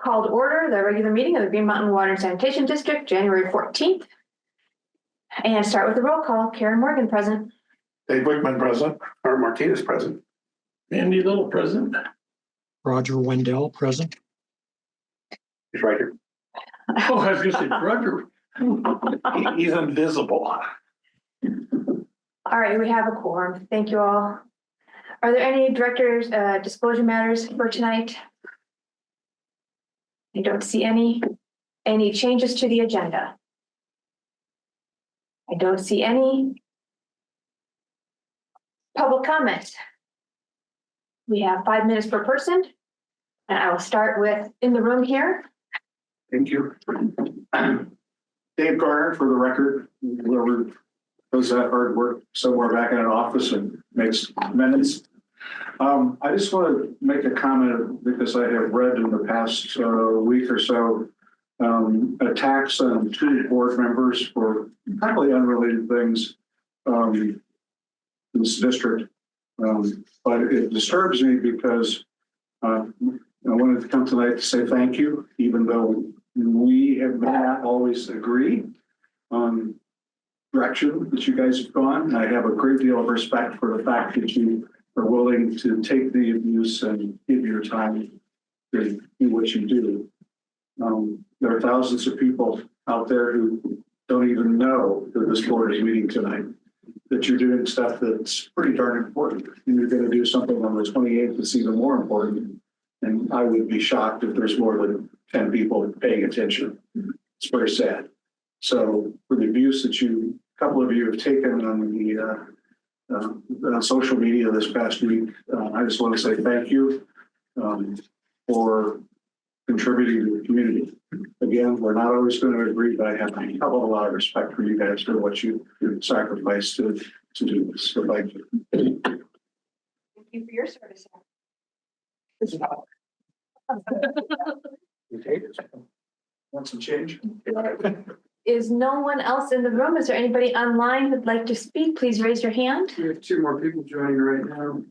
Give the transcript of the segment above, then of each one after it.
Call to order the regular meeting of the Green Mountain Water and Sanitation District, January 14th. And start with the roll call. Karen Morgan present. Dave Wickman present. Art Martinez present. Andy Little present. Roger Wendell present. He's right here. Oh, I was gonna say Roger. He's invisible. All right, we have a quorum. Thank you all. Are there any directors' disclosure matters for tonight? I don't see any. Any changes to the agenda? I don't see any. Public comment. We have 5 minutes per person. And I will start with in the room here. Thank you. Dave Garner, for the record, whoever does that hard work somewhere back in an office and makes minutes. I just want to make a comment because I have read in the past week or so attacks on 2 board members for probably unrelated things in this district. But it disturbs me because I wanted to come tonight to say thank you, even though we have not always agreed on direction that you guys have gone. And I have a great deal of respect for the fact that you are willing to take the abuse and give your time to do what you do. There are thousands of people out there who don't even know that this board is meeting tonight, that you're doing stuff that's pretty darn important. And you're going to do something on the 28th that's even more important. And I would be shocked if there's more than 10 people paying attention. It's very sad. So for the abuse that a couple of you have taken on the social media this past week, I just want to say thank you for contributing to the community. Again, we're not always going to agree, but I have a hell of a lot of respect for you guys for what you sacrificed to do this. So thank you. Thank you for your service. Want some change? Is no one else in the room? Is there anybody online who'd like to speak? Please raise your hand. We have 2 more people joining right now.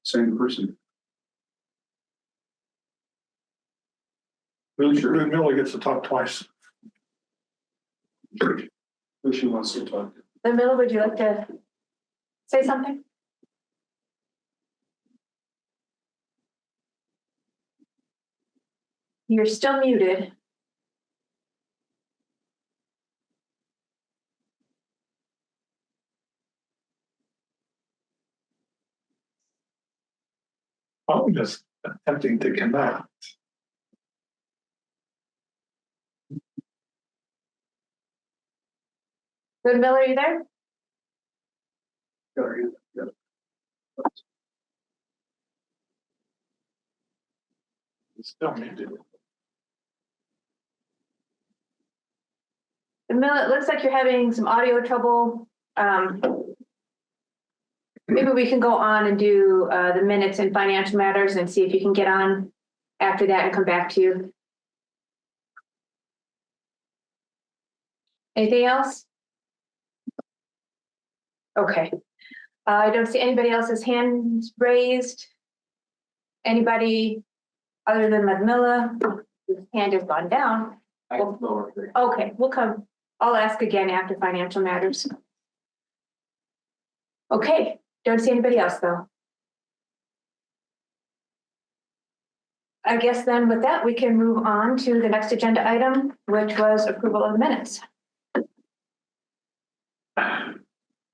Same person. Miller gets to talk twice. Who she wants to talk to. Miller, would you like to say something? You're still muted. I'm just attempting to connect. Good, Miller, are you there? It's still muted. Miller, it looks like you're having some audio trouble. Maybe we can go on and do the minutes and financial matters and see if you can get on after that and come back to you. Anything else? Okay. I don't see anybody else's hands raised. Anybody other than Ludmilla, whose hand has gone down? Okay, we'll come. I'll ask again after financial matters. Okay, don't see anybody else though. I guess then with that, we can move on to the next agenda item, which was approval of the minutes.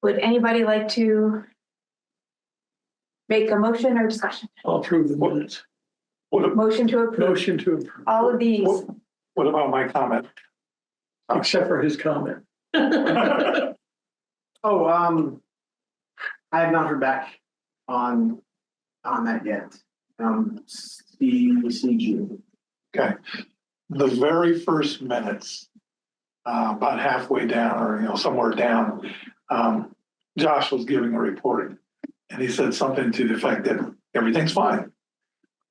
Would anybody like to make a motion or discussion? I'll approve the minutes. Motion to approve Motion to approve, all of these. What about my comment? except for his comment. Oh, I have not heard back on that yet. CCG. Okay. The very first minutes, about halfway down or, somewhere down, Josh was giving a report and he said something to the effect that everything's fine.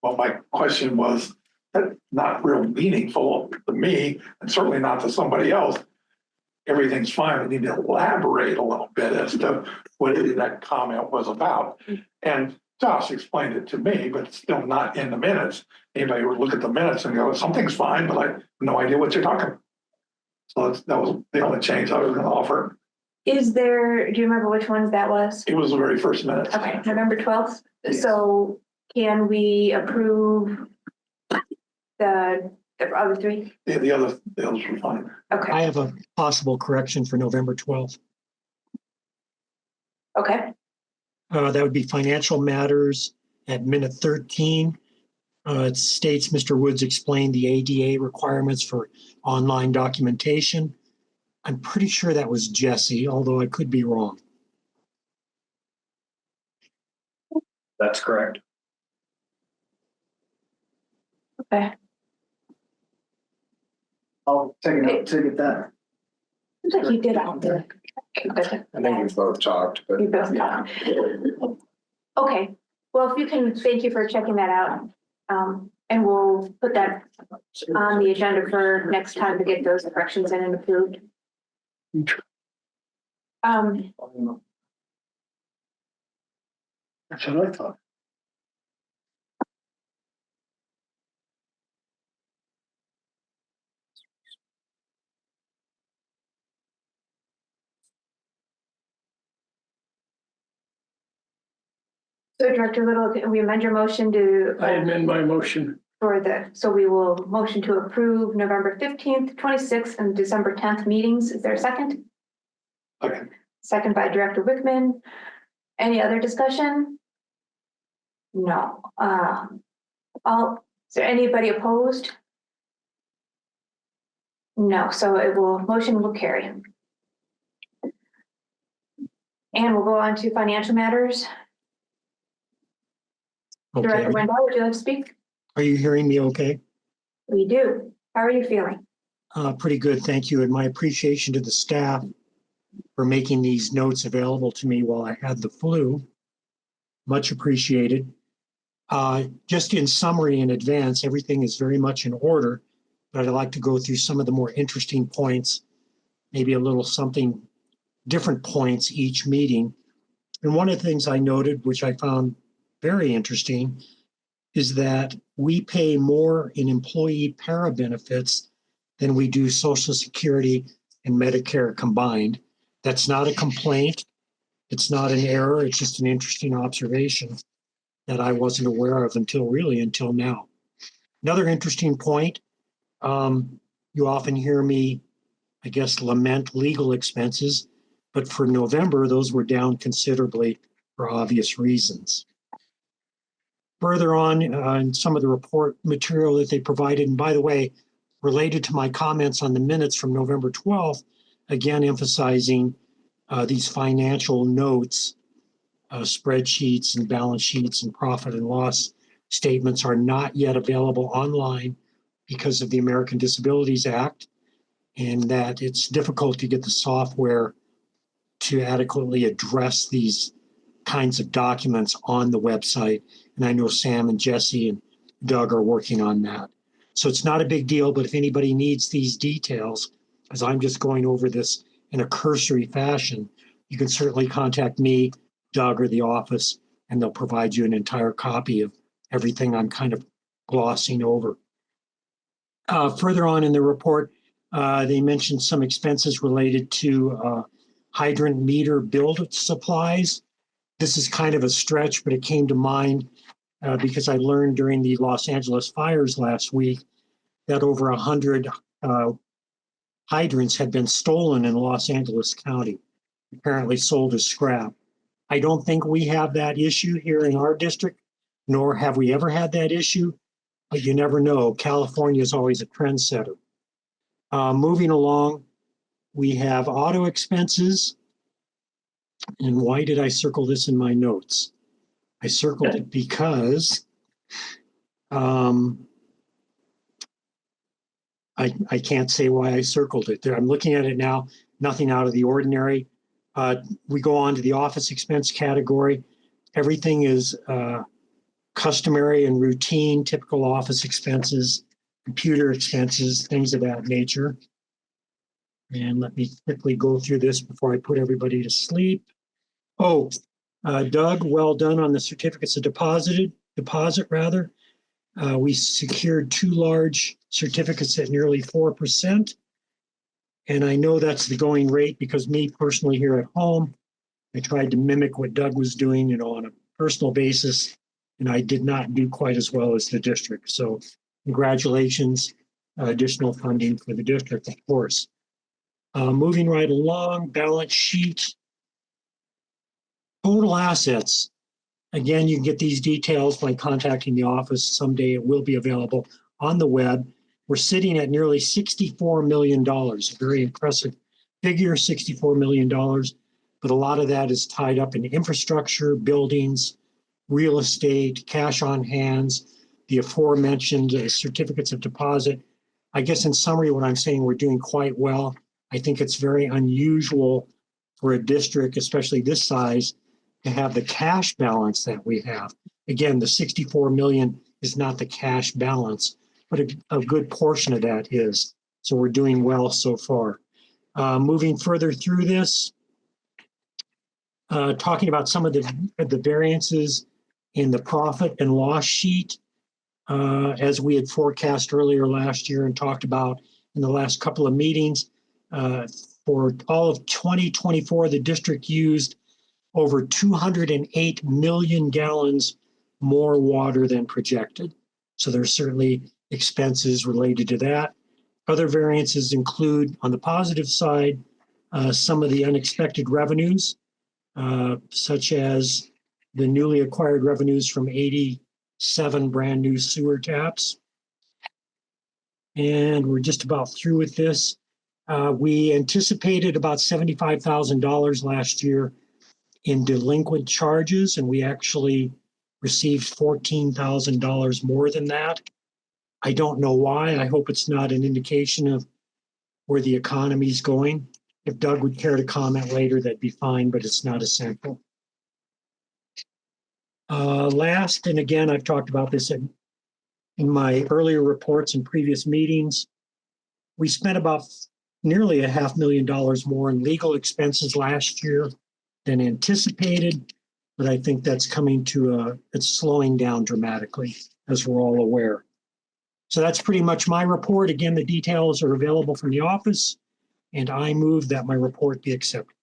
Well, my question was, that's not real meaningful to me and certainly not to somebody else. Everything's fine. We need to elaborate a little bit as to what that comment was about. And Josh explained it to me, but it's still not in the minutes. Anybody would look at the minutes and go, something's fine, but I have no idea what you're talking about. So that was the only change I was gonna offer. Is there, do you remember which ones that was? It was the very first minutes. Okay, November 12th. So can we approve the other three? Yeah, the others were fine. Okay, I have a possible correction for November 12th. okay, That would be financial matters at minute 13. It states Mr. Woods explained the ADA requirements for online documentation. I'm pretty sure that was Jesse, although I could be wrong. That's correct. okay. I'll take it out to get that. Seems like you did all the. I think we both talked, but You both got it. Okay, well, if you can, thank you for checking that out. And we'll put that on the agenda for next time to get those corrections in and approved. That's what I thought. So Director Little, can we amend your motion to? I amend my motion. So we will motion to approve November 15th, 26th, and December 10th meetings. Is there a second? Okay. Second by Director Wickman. Any other discussion? No. Is there anybody opposed? No, so motion will carry. And we'll go on to financial matters. Okay. Director Wendell, would you like to speak? Are you hearing me okay? We do. How are you feeling? Pretty good, thank you. And my appreciation to the staff for making these notes available to me while I had the flu. Much appreciated. Just in summary in advance, everything is very much in order, but I'd like to go through some of the more interesting points, maybe a little something different points each meeting. And one of the things I noted, which I found very interesting, is that we pay more in employee para benefits than we do Social Security and Medicare combined. That's not a complaint. It's not an error. It's just an interesting observation that I wasn't aware of until now. Another interesting point, you often hear me, I guess, lament legal expenses, but for November, those were down considerably for obvious reasons. Further on in some of the report material that they provided, and by the way, related to my comments on the minutes from November 12th, again emphasizing these financial notes, spreadsheets and balance sheets and profit and loss statements are not yet available online because of the American Disabilities Act, and that it's difficult to get the software to adequately address these kinds of documents on the website. And I know Sam and Jesse and Doug are working on that. So it's not a big deal, but if anybody needs these details, as I'm just going over this in a cursory fashion, you can certainly contact me, Doug, or the office, and they'll provide you an entire copy of everything I'm kind of glossing over. Further on in the report, they mentioned some expenses related to hydrant meter build supplies. This is kind of a stretch, but it came to mind because I learned during the Los Angeles fires last week that over 100 hydrants had been stolen in Los Angeles County, apparently sold as scrap. I don't think we have that issue here in our district, nor have we ever had that issue, but you never know. California is always a trendsetter. Moving along, we have auto expenses. And why did I circle this in my notes? I circled it because I can't say why I circled it. I'm looking at it now, nothing out of the ordinary. We go on to the office expense category. Everything is customary and routine, typical office expenses, computer expenses, things of that nature. And let me quickly go through this before I put everybody to sleep. Oh, Doug, well done on the certificates of deposit rather. We secured 2 large certificates at nearly 4%. And I know that's the going rate because me personally here at home, I tried to mimic what Doug was doing, on a personal basis, and I did not do quite as well as the district. So congratulations, additional funding for the district, of course. Moving right along, balance sheet. Total assets. Again, you can get these details by contacting the office. Someday it will be available on the web. We're sitting at nearly $64 million, a very impressive figure, $64 million. But a lot of that is tied up in infrastructure, buildings, real estate, cash on hands, the aforementioned certificates of deposit. I guess in summary, what I'm saying, we're doing quite well. I think it's very unusual for a district, especially this size, to have the cash balance that we have. Again, the 64 million is not the cash balance, but a good portion of that is. So we're doing well so far. Moving further through this, talking about some of the variances in the profit and loss sheet, as we had forecast earlier last year and talked about in the last couple of meetings. For all of 2024, the district used over 208 million gallons more water than projected. So there's certainly expenses related to that. Other variances include, on the positive side, some of the unexpected revenues, such as the newly acquired revenues from 87 brand new sewer taps. And we're just about through with this. We anticipated about $75,000 last year in delinquent charges, and we actually received $14,000 more than that. I don't know why. I hope it's not an indication of where the economy's going. If Doug would care to comment later, that'd be fine, but it's not essential. Last, and again, I've talked about this in my earlier reports and previous meetings, we spent about nearly $500,000 more in legal expenses last year than anticipated, but I think that's coming to it's slowing down dramatically, as we're all aware. So that's pretty much my report. Again, the details are available from the office, and I move that my report be accepted.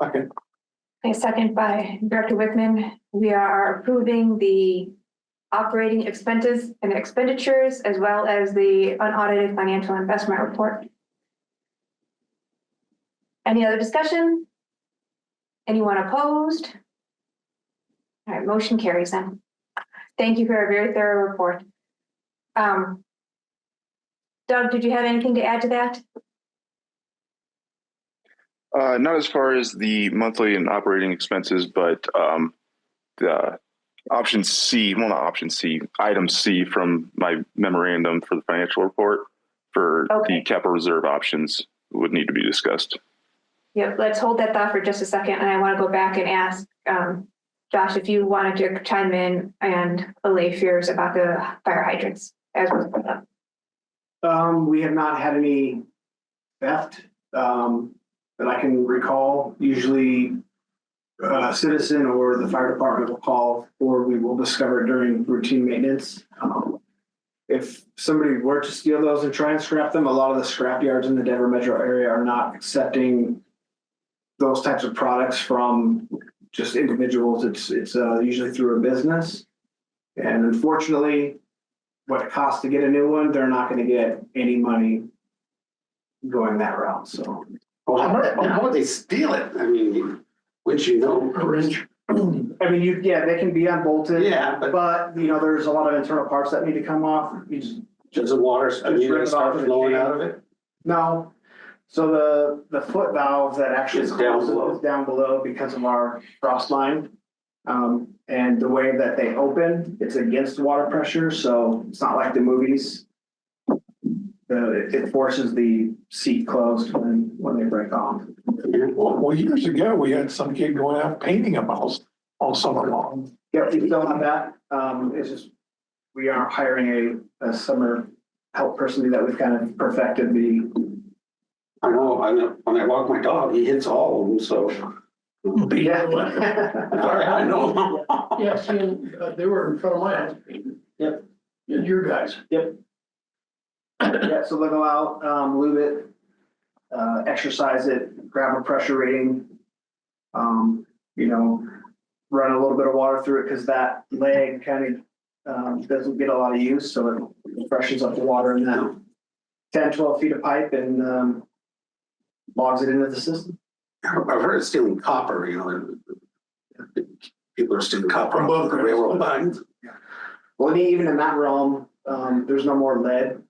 Okay. A second by Director Wickman. We are approving the operating expenses and expenditures as well as the unaudited financial investment report. Any other discussion? Anyone opposed? All right, motion carries then. Thank you for a very thorough report. Doug, did you have anything to add to that? Not as far as the monthly and operating expenses, but the option C, well, not option C, item C from my memorandum for the financial report for the capital reserve options would need to be discussed. Yep, let's hold that thought for just a second. And I want to go back and ask Josh if you wanted to chime in and allay fears about the fire hydrants as was brought up. We have not had any theft that I can recall. Usually a citizen or the fire department will call, or we will discover it during routine maintenance. If somebody were to steal those and try and scrap them, a lot of the scrap yards in the Denver metro area are not accepting those types of products from just individuals. It's usually through a business. And unfortunately, what it costs to get a new one, they're not going to get any money going that route. So, Well, how would they steal it? I mean, wouldn't you know? I mean, they can be unbolted. Yeah, but there's a lot of internal parts that need to come off. You Does the water start flowing out of it? No. So the foot valve that actually is down below because of our frost line. And the way that they open, it's against water pressure. So it's not like the movies. It forces the seat closed when they break off. Well, years ago, we had some kid going out painting them all summer long. Yep, we still have that. It's just we are hiring a summer help person that we've kind of perfected I know, when I walk my dog, he hits all of them, so. Yeah. Sorry, I know. Yeah, see, they were in front of my house. Yep. Your guys. Yep. Yeah, so they'll go out, lube it, exercise it, grab a pressure rating. You know, run a little bit of water through it because that leg kind of doesn't get a lot of use, so it freshens up the water in that 10, 12 feet of pipe and logs it into the system. I've heard of stealing copper, people are stealing copper off the railroad lines. Well, and even in that realm, there's no more lead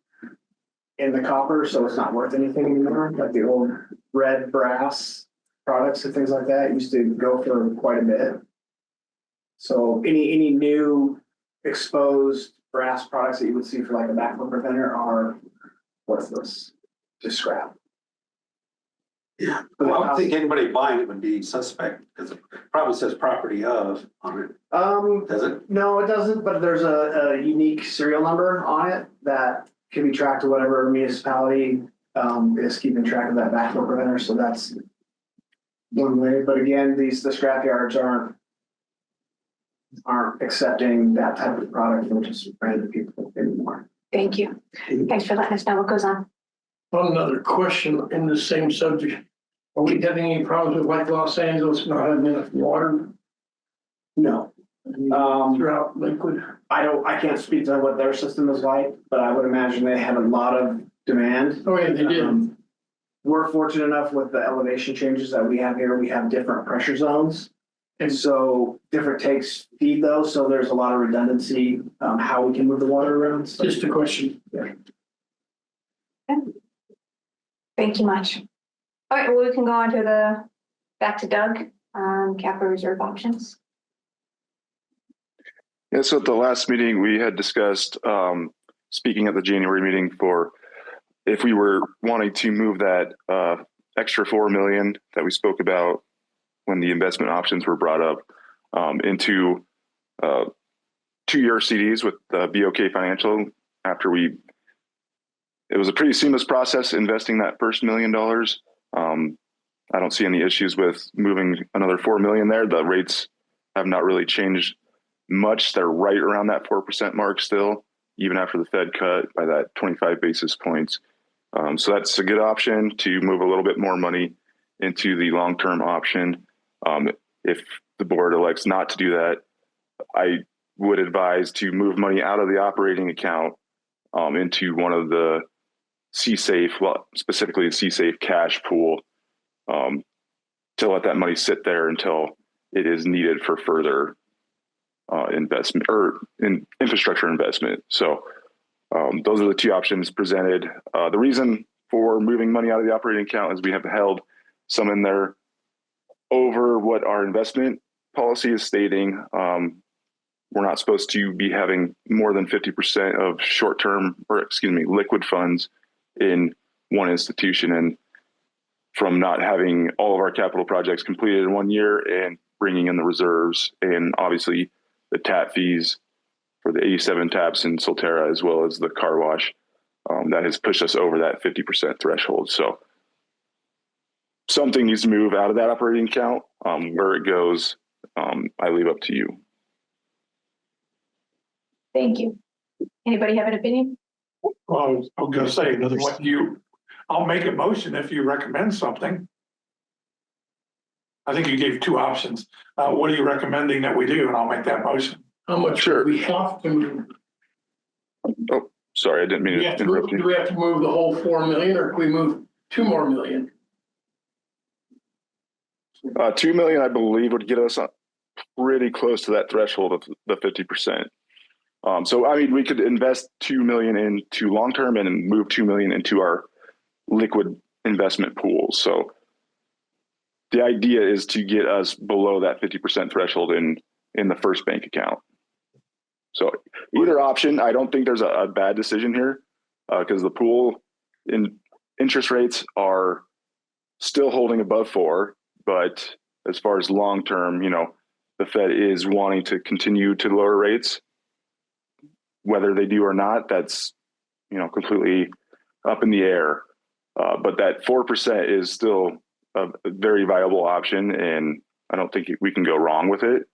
in the copper, so it's not worth anything anymore. Like the old red brass products and things like that used to go for quite a bit. So any new exposed brass products that you would see for like a backflow preventer are worthless to scrap. Yeah, but I don't think anybody buying it would be suspect because it probably says property of on it. Does it? No, it doesn't, but there's a unique serial number on it that can be tracked to whatever municipality is keeping track of that backflow preventer. So that's one way. But again, the scrap yards aren't accepting that type of product from just random people anymore. Thank you. Thanks for letting us know what goes on. One other question in the same subject. Are we having any problems with like Los Angeles not having enough water No. throughout liquid? I can't speak to what their system is like, but I would imagine they have a lot of demand. Oh, yeah, they did. We're fortunate enough with the elevation changes that we have here, we have different pressure zones. And so different tanks feed those, so there's a lot of redundancy, how we can move the water around. So, Just a question. Thank you much. All right, well, we can go on to back to Doug on capital reserve options. Yeah, so at the last meeting, we had discussed, speaking at the January meeting, for if we were wanting to move that extra 4 million that we spoke about when the investment options were brought up into 2-year CDs with BOK Financial. It was a pretty seamless process investing that first $1 million. I don't see any issues with moving another 4 million there. The rates have not really changed much. They're right around that 4% mark still, even after the Fed cut by that 25 basis points. So that's a good option to move a little bit more money into the long-term option. If the board elects not to do that, I would advise to move money out of the operating account into one of the C-Safe, well, specifically the C-Safe cash pool, to let that money sit there until it is needed for further investment or in infrastructure investment. So those are the two options presented. The reason for moving money out of the operating account is we have held some in there over what our investment policy is stating. We're not supposed to be having more than 50% of liquid funds in one institution. And from not having all of our capital projects completed in 1 year and bringing in the reserves and obviously the tap fees for the 87 taps in Solterra, as well as the car wash, that has pushed us over that 50% threshold. So something needs to move out of that operating account. Where it goes, I leave up to you. Thank you. Anybody have an opinion? Well, I was gonna say, I'll make a motion if you recommend something. I think you gave two options. What are you recommending that we do? And I'll make that motion. How much Sure. we have to move? Oh, sorry, I didn't mean to interrupt you. Do we have to move the whole 4 million, or can we move 2 more million? 2 million, I believe, would get us pretty close to that threshold of the 50%. So, I mean, we could invest 2 million into long-term and move 2 million into our liquid investment pools. So the idea is to get us below that 50% threshold in the first bank account. So either option, I don't think there's a bad decision here because the pool in interest rates are still holding above 4, but as far as long-term, the Fed is wanting to continue to lower rates. Whether they do or not, that's, completely up in the air. But that 4% is still a very viable option, and I don't think we can go wrong with it.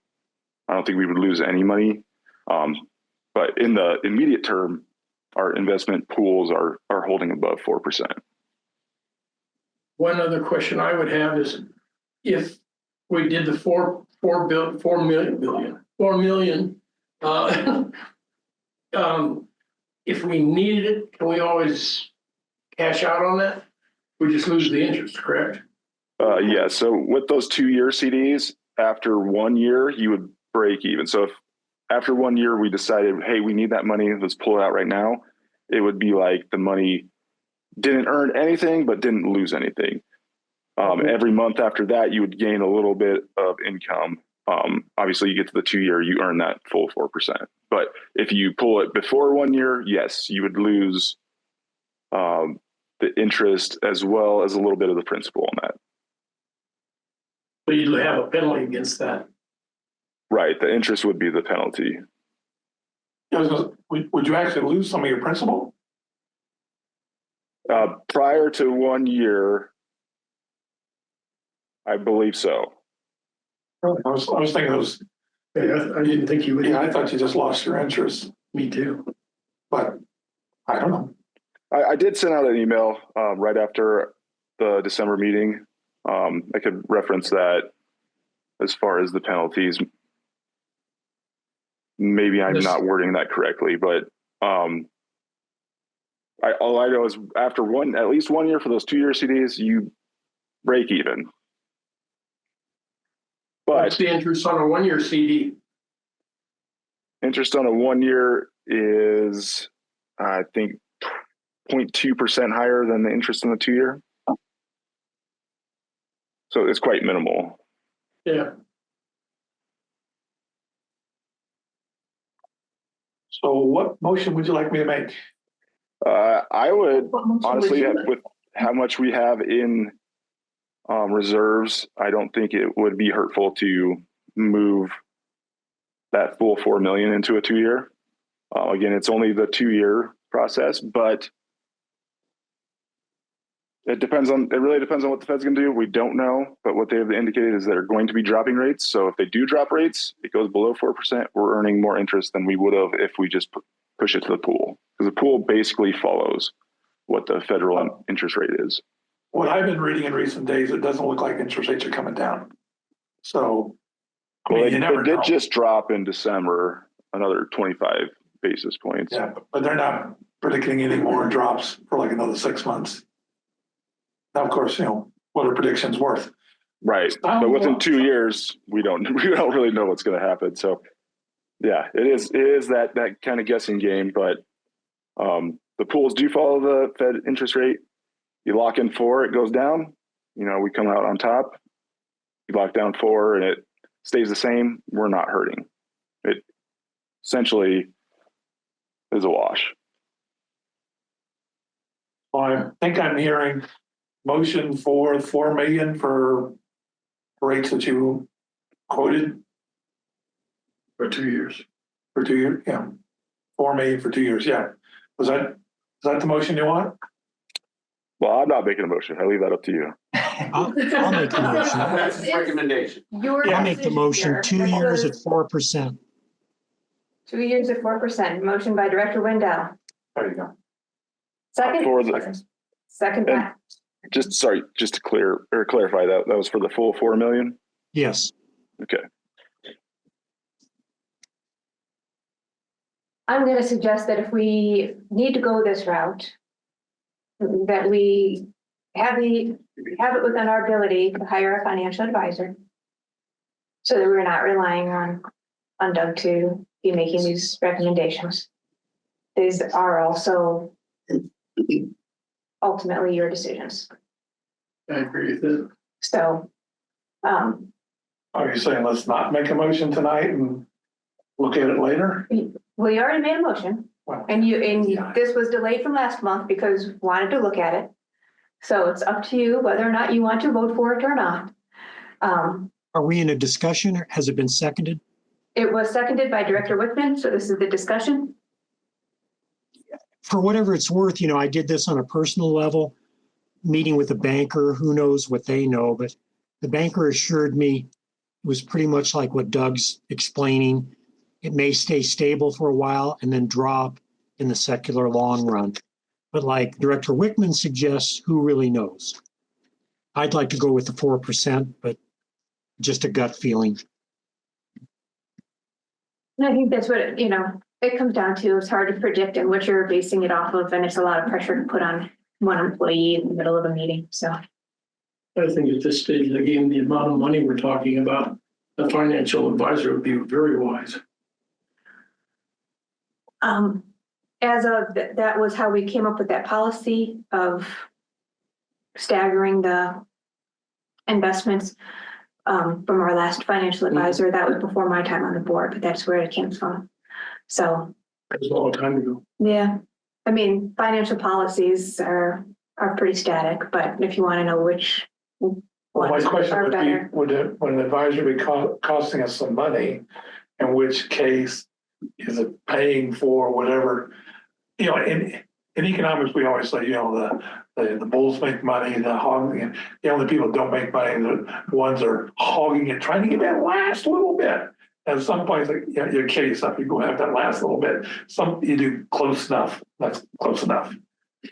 I don't think we would lose any money. But in the immediate term, our investment pools are holding above 4%. One other question I would have is if we did the 4 million, if we needed it, can we always cash out on that? We just lose the interest, correct? Yeah. So with those 2-year CDs, after 1 year, you would break even. So if after 1 year we decided, hey, we need that money, let's pull it out right now, it would be like the money didn't earn anything, but didn't lose anything. Every month after that, you would gain a little bit of income. Obviously, you get to the 2 year, you earn that full 4%. But if you pull it before 1 year, yes, you would lose the interest as well as a little bit of the principal on that. But you'd have a penalty against that. Right. The interest would be the penalty. Would you actually lose some of your principal? Prior to 1 year, I believe so. I was thinking it was. Yeah, I didn't think you would. Yeah, I thought you just lost your interest. Me too. But I don't know. I did send out an email right after the December meeting. I could reference that as far as the penalties. Maybe I'm not wording that correctly, but all I know is after at least 1 year for those 2 year CDs, you break even. But what's the interest on a 1 year CD? Interest on a 1 year is, I think, 0.2% higher than the interest on the 2 year. So it's quite minimal. Yeah. So what motion would you like me to make? I would What motion honestly, would you with how much we have in reserves, I don't think it would be hurtful to move that full 4 million into a 2 year. Again, it's only the 2 year process, but it really depends on what the Fed's going to do. We don't know, but what they've indicated is they're going to be dropping rates. So if they do drop rates, it goes below 4%. We're earning more interest than we would have if we just push it to the pool, because the pool basically follows what the federal interest rate is. What I've been reading in recent days, it doesn't look like interest rates are coming down. So, I mean, Well, you never it did know. just drop in December, another 25 basis points. Yeah, but they're not predicting any more drops for like another 6 months. Now, of course, what are predictions worth? Right. But within 2 years, we don't really know what's going to happen. So yeah, it is that kind of guessing game, but the pools do follow the Fed interest rate. You lock in 4, it goes down, we come out on top. You lock down 4 and it stays the same. We're not hurting. It essentially is a wash. Well, I think I'm hearing motion for 4 million for rates that you quoted For 2 years. for 2 years. Yeah, 4 million for 2 years. Yeah, is that the motion you want? Well, I'm not making a motion. I leave that up to you. I'll make the motion. That's his recommendation. Your I'll make the decision, motion, sir. 2 years at 4%. 2 years at 4%. Motion by Director Wendell. There you go. Second. For the, Second by just to clarify that was for the full 4 million. Yes. Okay. I'm going to suggest that if we need to go this route, that we have it within our ability to hire a financial advisor, so that we're not relying on Doug to be making these recommendations. These are also ultimately your decisions. I agree with it. So, Are you saying let's not make a motion tonight and look at it later? we already made a motion. Well, And this was delayed from last month because we wanted to look at it. So it's up to you whether or not you want to vote for it or not. Are we in a discussion or has it been seconded? It was seconded by Director Wickman, so this is the discussion. For whatever it's worth, I did this on a personal level. meeting with the banker. Who knows what they know, but the banker assured me it was pretty much like what Doug's explaining. It may stay stable for a while and then drop in the secular long run. But like Director Wickman suggests, who really knows? I'd like to go with the 4%, but just a gut feeling. And I think that's what, it comes down to. It's hard to predict and what you're basing it off of. And it's a lot of pressure to put on one employee in the middle of a meeting. So I think at this stage of the game, the amount of money we're talking about, a financial advisor would be very wise. that was how we came up with that policy of staggering the investments from our last financial advisor. That was before my time on the board, but that's where it came from. So That was a long time ago. yeah, I mean, financial policies are pretty static, but if you want to know which Well, my ones question are would be, better. would an advisor be costing us some money? In which case, is it paying for whatever, in economics, we always say, the bulls make money, the only people that don't make money, the ones that are hogging it, trying to get that last little bit. At some point, you kill yourself, you go have that last little bit. You do close enough, that's close enough.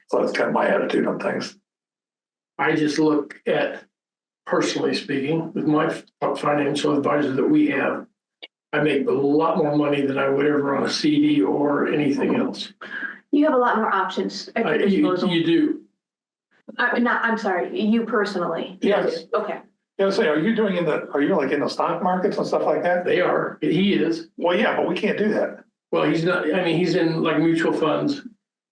So that's kind of my attitude on things. I just look at, personally speaking, with my financial advisor that we have, I make a lot more money than I would ever on a CD or anything else. You have a lot more options at your disposal. You do. I'm sorry, you personally. Yes. Okay. So are you like in the stock markets and stuff like that? They are. He is. Well, yeah, but we can't do that. Well, he's not. I mean, he's in like mutual funds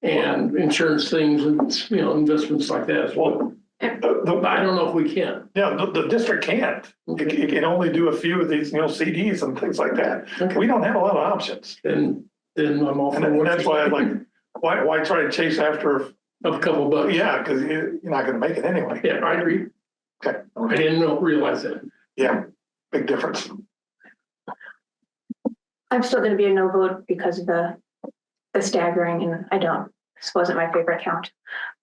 and insurance things and investments like that as well. But I don't know if we can. Yeah, the district can't. It can only do a few of these, CDs and things like that. Okay. We don't have a lot of options. Then I'm all for And what that's you're why I'm saying. like, why try to chase after? A couple of bucks. Yeah, because you're not going to make it anyway. Yeah, I agree. Okay. I didn't realize that. Yeah, big difference. I'm still going to be a no vote because of the staggering, and this wasn't my favorite count,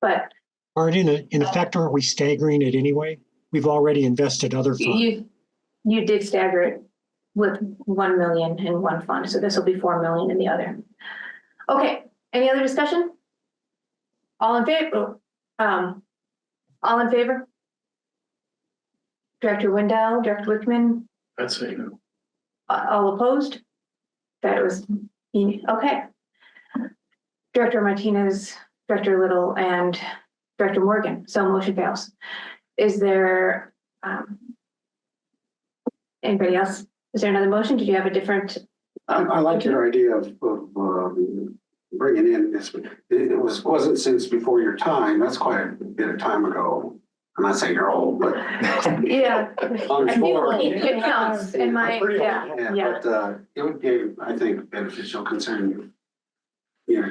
but In effect, aren't we staggering it anyway? We've already invested other funds. you did stagger it with 1 million in one fund, so this will be 4 million in the other. Okay, any other discussion? All in favor? All in favor? Director Wendell, Director Wickman, I'd say no. all opposed? That was, okay. Director Martinez, Director Little, and Director Morgan, so motion fails. Is there anybody else? Is there another motion? Did you have a different? I like your idea of bringing in this. It wasn't since before your time. That's quite a bit of time ago. I'm not saying you're old, but Yeah. I'm sure. It counts in my, yeah. But it would be, I think, beneficial considering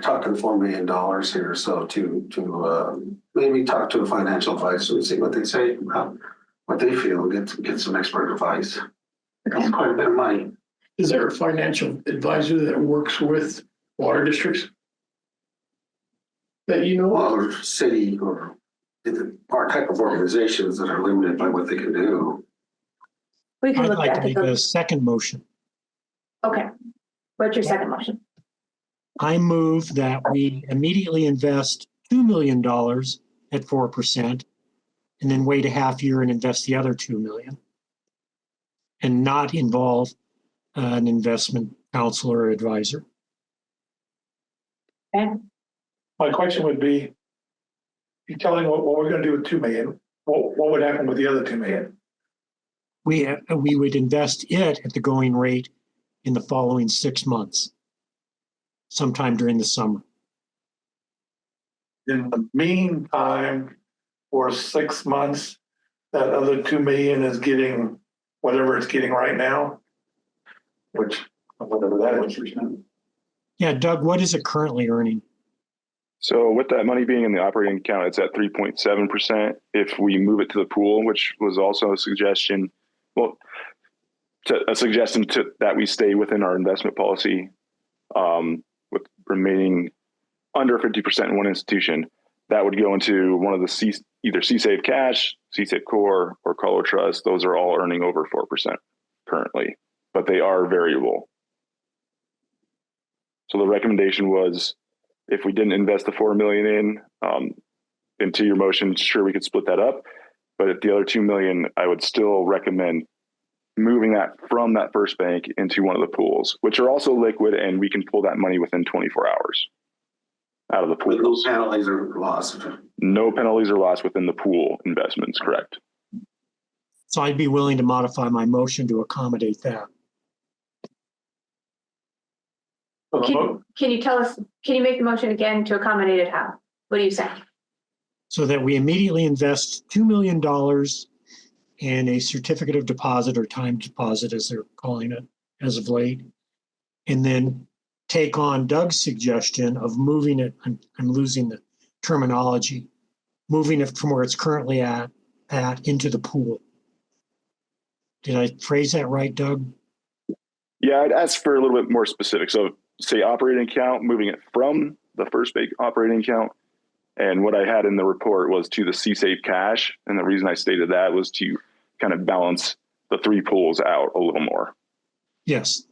talk to the $4 million here, so to maybe talk to a financial advisor and see what they say, what they feel, get some expert advice. It's quite a bit of money. Is there a financial advisor that works with water districts? That you know of? Or city or our type of organizations that are limited by what they can do. We can I'd look like to back make at a the, second motion. okay. What's your second motion? I move that we immediately invest $2 million at 4% and then wait a half year and invest the other $2 million and not involve an investment counselor or advisor. Okay. My question would be, you telling what we're going to do with 2 million, what would happen with the other 2 million? We would invest it at the going rate in the following 6 months, sometime during the summer. In the meantime, for 6 months, that other 2 million is getting whatever it's getting right now, which, whatever that is. Yeah, Doug, what is it currently earning? So with that money being in the operating account, it's at 3.7%. If we move it to the pool, which was also a suggestion, that we stay within our investment policy, with remaining under 50% in one institution, that would go into one of the either C-Safe Cash, C-Safe Core, or Colo Trust. Those are all earning over 4% currently, but they are variable. So the recommendation was, if we didn't invest the $4 million into your motion, sure, we could split that up. But at the other $2 million, I would still recommend moving that from that first bank into one of the pools, which are also liquid, and we can pull that money within 24 hours out of the With no pools. penalties or loss. No penalties or loss within the pool investments, correct? So I'd be willing to modify my motion to accommodate that. Can you tell us, can you make the motion again to accommodate it how? What are you saying? So that we immediately invest $2 million in a certificate of deposit or time deposit, as they're calling it as of late. And then take on Doug's suggestion of moving it, I'm losing the terminology, moving it from where it's currently at into the pool. Did I phrase that right, Doug? Yeah, I'd ask for a little bit more specific. So say operating account, moving it from the first bank operating account. And what I had in the report was to the C-Safe Cash. And the reason I stated that was to kind of balance the three pools out a little more. Yes.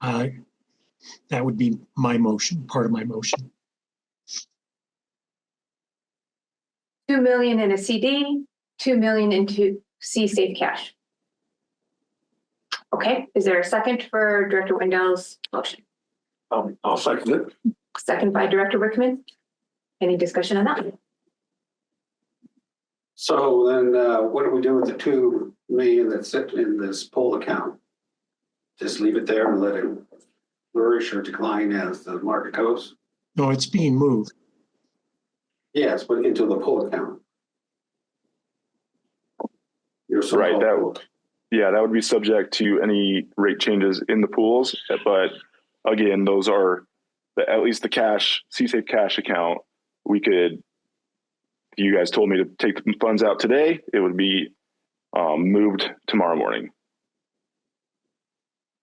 That would be my motion, part of my motion. 2 million in a CD, 2 million into C-Safe Cash. Okay, is there a second for Director Wendell's motion? I'll second it. Second by Director Rickman. Any discussion on that? So then what do we do with the 2 million that's sitting in this pool account? Just leave it there and let it flourish or decline as the market goes? No, it's being moved. Yes, but into the pool account. Right, that would be subject to any rate changes in the pools. But again, those are at least the cash, C-Safe Cash account. We could, you guys told me to take the funds out today, it would be moved tomorrow morning.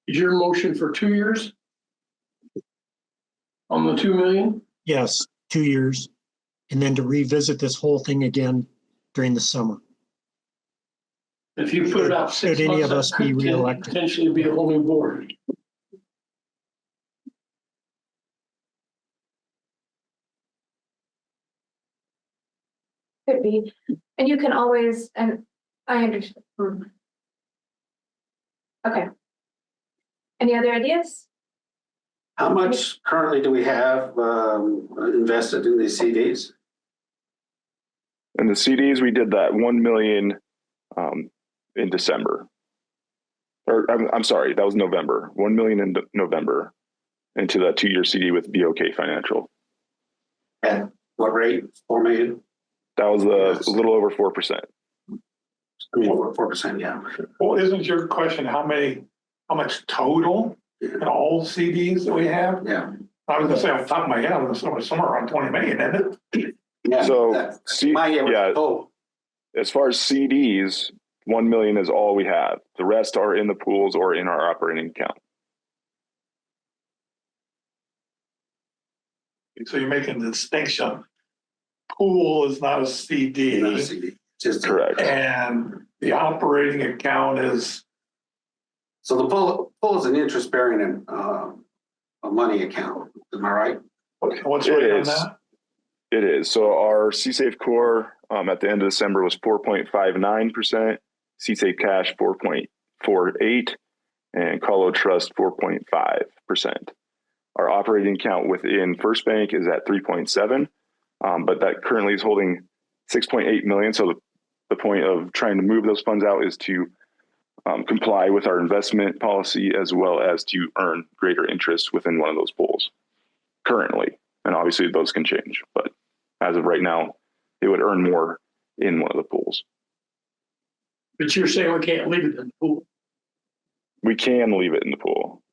Is your motion for 2 years? On the 2 million? Yes, 2 years. And then to revisit this whole thing again during the summer. If you put it out 6 months, Should any of us that be could reelected? potentially be a whole new board. Could be, and you can always, and I understand. Okay. Any other ideas? How much currently do we have invested in these CDs? And the CDs, we did that 1 million in December. Or I'm sorry, that was November. 1 million in November into that 2-year CD with BOK Financial. At what rate? 4 million? That was a little over 4%. I mean, 4%, yeah. Well, isn't your question how much total in all CDs that we have? Yeah. I was gonna say off the top of my head, it was somewhere around 20 million, isn't it? Yeah. So, Yeah. as far as CDs, 1 million is all we have. The rest are in the pools or in our operating account. So you're making the distinction. Pool is not a CD. Not a CD. Just Correct. And the operating account is. So the pool is an interest-bearing a money account. Am I right? What's It right on is. that? It is. So our C-Safe Core at the end of December was 4.59%, C-Safe Cash 4.48%, and Colo Trust 4.5%. Our operating account within First Bank is at 3.7%, but that currently is holding 6.8 million. So the point of trying to move those funds out is to comply with our investment policy as well as to earn greater interest within one of those pools currently. And obviously those can change, but as of right now, it would earn more in one of the pools. But you're saying we can't leave it in the pool. We can leave it in the pool.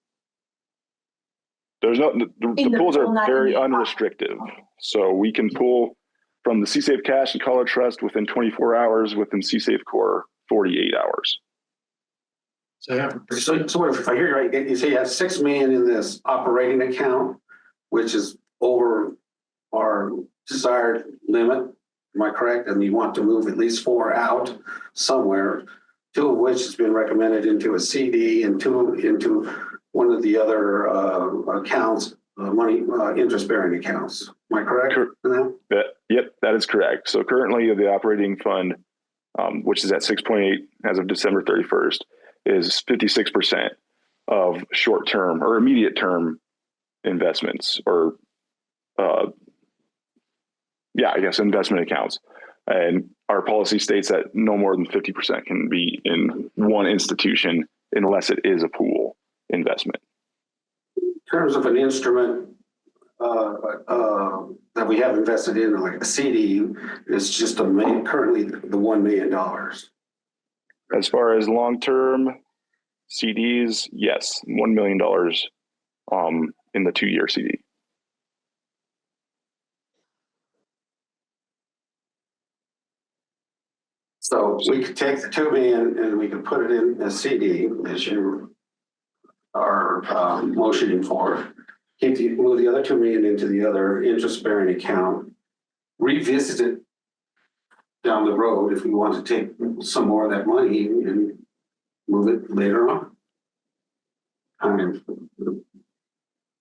There's no, the pools are very unrestrictive. So we can pull from the C-Safe Cash and Colo Trust within 24 hours, within C-Safe Core, 48 hours. So if I hear you right, you say you have 6 million in this operating account, which is over our desired limit. Am I correct? And you want to move at least 4 out somewhere, 2 of which has been recommended into a CD and 2 into one of the other accounts, money, interest-bearing accounts. Am I correct? Yep, that is correct. So currently the operating fund, which is at 6.8 as of December 31st, is 56% of short-term or immediate-term investments, or I guess investment accounts. And our policy states that no more than 50% can be in one institution unless it is a pool investment. In terms of an instrument that we have invested in, like a CD, it's just currently the $1 million. As far as long-term CDs, yes, $1 million in the 2-year CD. So we could take the 2 million and we could put it in a CD, as you are motioning for. Move the other 2 million into the other interest-bearing account. Revisit it down the road if we want to take some more of that money and move it later on. Kind of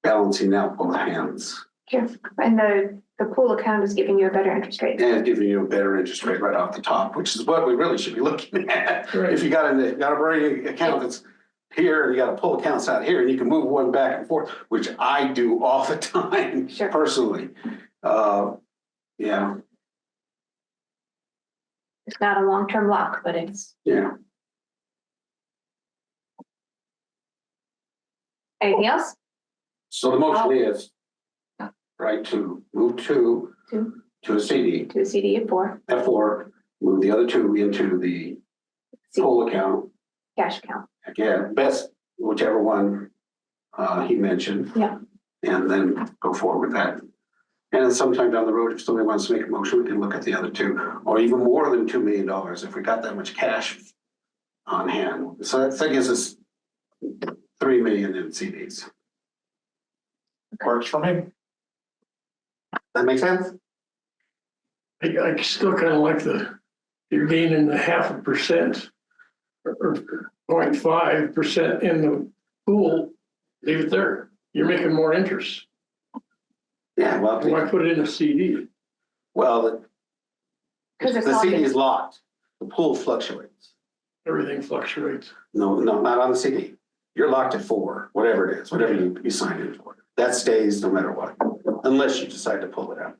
balancing out both hands. Sure. And the pool account is giving you a better interest rate. And giving you a better interest rate right off the top, which is what we really should be looking at. Right. If you got a operating account that's here and you got to pull accounts out here and you can move one back and forth, which I do all the time. Sure. Personally. Yeah. It's not a long-term lock, but it's. Yeah. Anything else? So the motion is, right, to move 2 to a CD To the CD at 4, at 4, move the other 2 into the pool account. cash account. Again, best, whichever one he mentioned. Yeah. And then go forward with that. And sometime down the road, if somebody wants to make a motion, we can look at the other 2, or even more than $2 million if we got that much cash on hand. So that gives us 3 million in CDs. Works for me. That make sense? I still kind of like you're gaining the 0.5% or 0.5% in the pool, leave it there. You're making more interest. Yeah, well, Why put it in a CD? well, Because it's the CD locked is locked. The pool fluctuates. Everything fluctuates. No, not on the CD. You're locked at 4, whatever it is, whatever you signed in for. That stays no matter what, unless you decide to pull it out.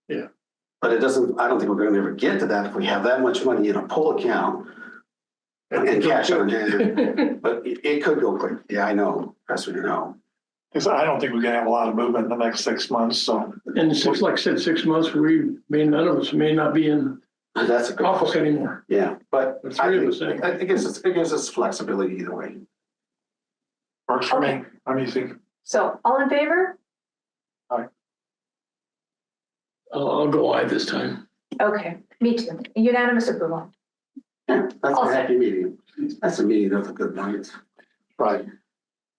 Yeah. But it doesn't, I don't think we're gonna ever get to that if we have that much money in a pool account and cash on hand, but it could go quick. Yeah, I know, trust me, you know. Because I don't think we're gonna have a lot of movement in the next 6 months, so. And like I said, 6 months, none of us may not be in That's a good office point. anymore. Yeah, but The I three of think, us anyway. I think it gives us flexibility either way. Works for Okay. me. I'm easy. So all in favor? I'll go aye this time. Okay, me too. Unanimous approval. Yeah, that's All a set. happy meeting. That's a meeting of the good night. Right.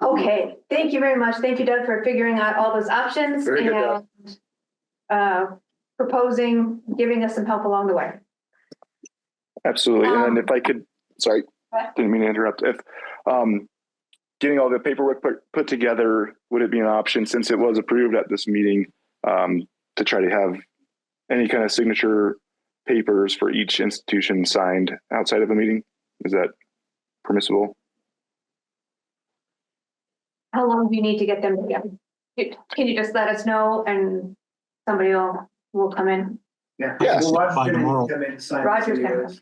Okay, thank you very much. Thank you, Doug, for figuring out all those options Very good, Doug. and proposing, giving us some help along the way. Absolutely. And then if I could, sorry, What? didn't mean to interrupt. If getting all the paperwork put together, would it be an option, since it was approved at this meeting, to try to have any kind of signature papers for each institution signed outside of a meeting? Is that permissible? How long do you need to get them together? Can you just let us know and somebody will come in? Yeah. Yes. Well, Roger's By gonna tomorrow. come in and sign Roger's the gonna videos.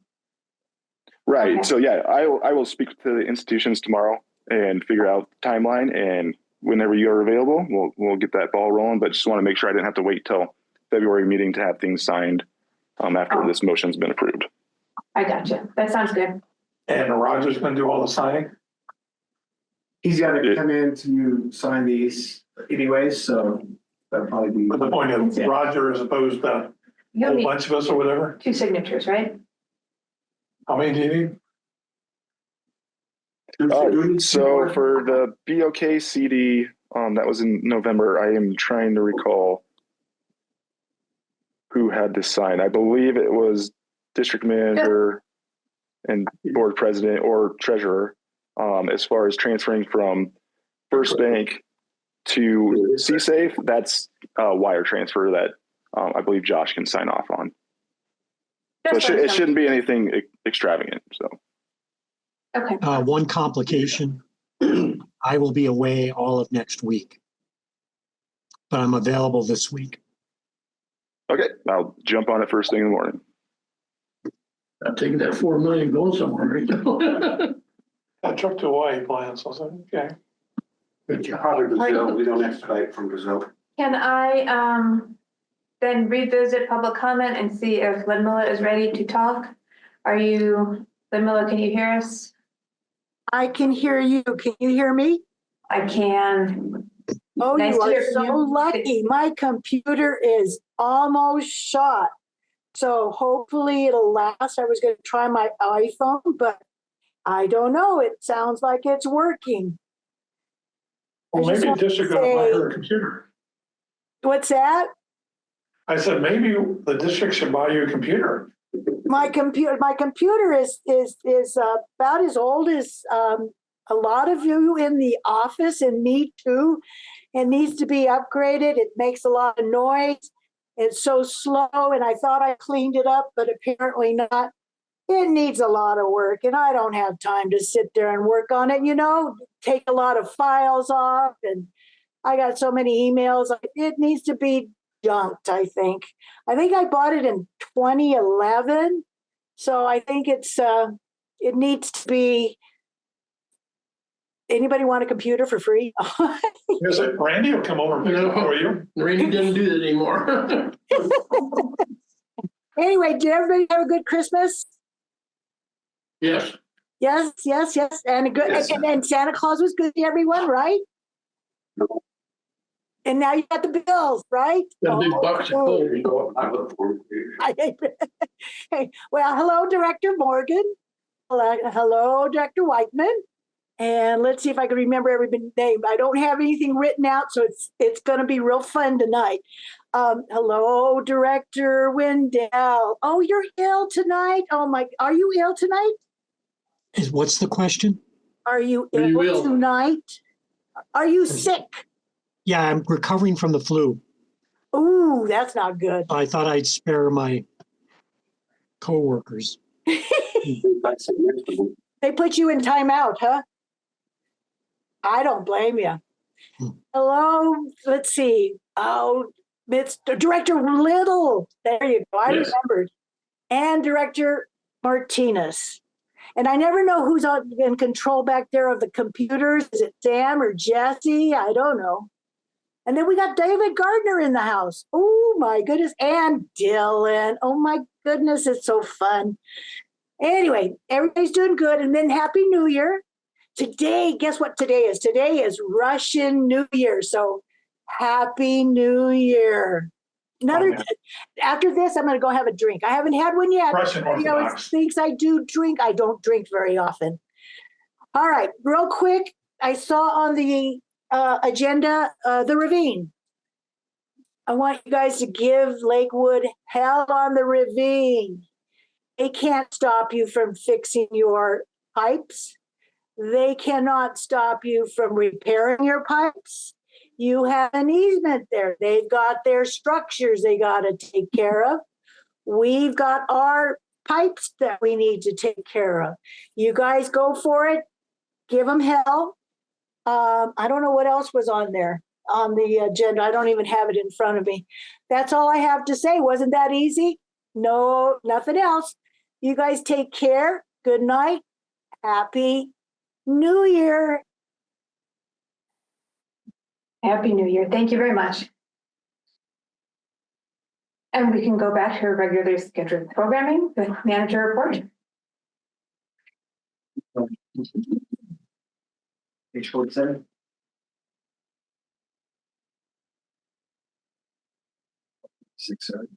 Right. Okay. So yeah, I will speak to the institutions tomorrow and figure out the timeline, and whenever you're available, we'll get that ball rolling. But just want to make sure I didn't have to wait till February meeting to have things signed after this motion's been approved. I got you. That sounds good. And Roger's gonna do all the signing? He's got to Yeah. come in to sign these anyways, so that'll probably be. But the point of Roger as opposed to a You'll whole need bunch of us or whatever? 2 signatures, right? How many do you need? So for the BOK CD, that was in November, I am trying to recall. who had to sign. I believe it was district manager and board president or treasurer, as far as transferring from First Bank to C-Safe. That's a wire transfer that I believe Josh can sign off on. So it shouldn't be anything extravagant. So. Okay. One complication, I will be away all of next week, but I'm available this week. Okay, I'll jump on it first thing in the morning. I'm taking that 4 million going somewhere right now. I took to Hawaii plans, so I was like, okay. Good job. Probably Brazil, we don't expedite from Brazil. Can I then revisit public comment and see if Ludmilla is ready to talk? Ludmilla, can you hear us? I can hear you. Can you hear me? I can. Oh, Nice you to hear are from so you. lucky. My computer is almost shot. So hopefully it'll last. I was going to try my iPhone, but I don't know. It sounds like it's working. Well, I just maybe want district to gonna buy say- her a computer. What's that? I said, maybe the district should buy you a computer. My computer is about as old as a lot of you in the office, and me too. It needs to be upgraded. It makes a lot of noise. It's so slow, and I thought I cleaned it up, but apparently not. It needs a lot of work, and I don't have time to sit there and work on it, take a lot of files off, and I got so many emails. It needs to be junked, I think. I think I bought it in 2011, so I think it needs to be. Anybody want a computer for free? Randy will come over and pick it up for you. Randy doesn't do that anymore. Anyway, did everybody have a good Christmas? Yes. Yes, and a good, Yes. and Santa Claus was good to everyone, right? And now you got the bills, right? Got a big box of coal. I look forward to it. Hey, well, hello, Director Morgan. Hello, Director Whiteman. And let's see if I can remember everybody's name. I don't have anything written out, so it's going to be real fun tonight. Hello, Director Wendell. Oh, you're ill tonight? Are you ill tonight? What's the question? Are you Are you ill ill? tonight? Are you sick? Yeah, I'm recovering from the flu. Ooh, that's not good. I thought I'd spare my coworkers. They put you in timeout, huh? I don't blame you. Hello, let's see. Oh, it's Director Little. There you go. I Yes. remembered. And Director Martinez. And I never know who's in control back there of the computers. Is it Sam or Jesse? I don't know. And then we got David Gardner in the house. Oh my goodness. And Dylan. Oh my goodness. It's so fun. Anyway, everybody's doing good. And then Happy New Year. Today, guess what today is? Today is Russian New Year. So Happy New Year. After this, I'm going to go have a drink. I haven't had one yet. Russian Everybody always Orthodox. thinks I do drink. I don't drink very often. All right, real quick. I saw on the agenda the ravine. I want you guys to give Lakewood hell on the ravine. They can't stop you from fixing your pipes. They cannot stop you from repairing your pipes. You have an easement there. They've got their structures they got to take care of. We've got our pipes that we need to take care of. You guys go for it. Give them hell. I don't know what else was on there on the agenda. I don't even have it in front of me. That's all I have to say. Wasn't that easy? No, nothing else. You guys take care. Good night. Happy New Year. Happy New Year. Thank you very much. And we can go back to our regularly scheduled programming with manager report. Page 47. 6, 7.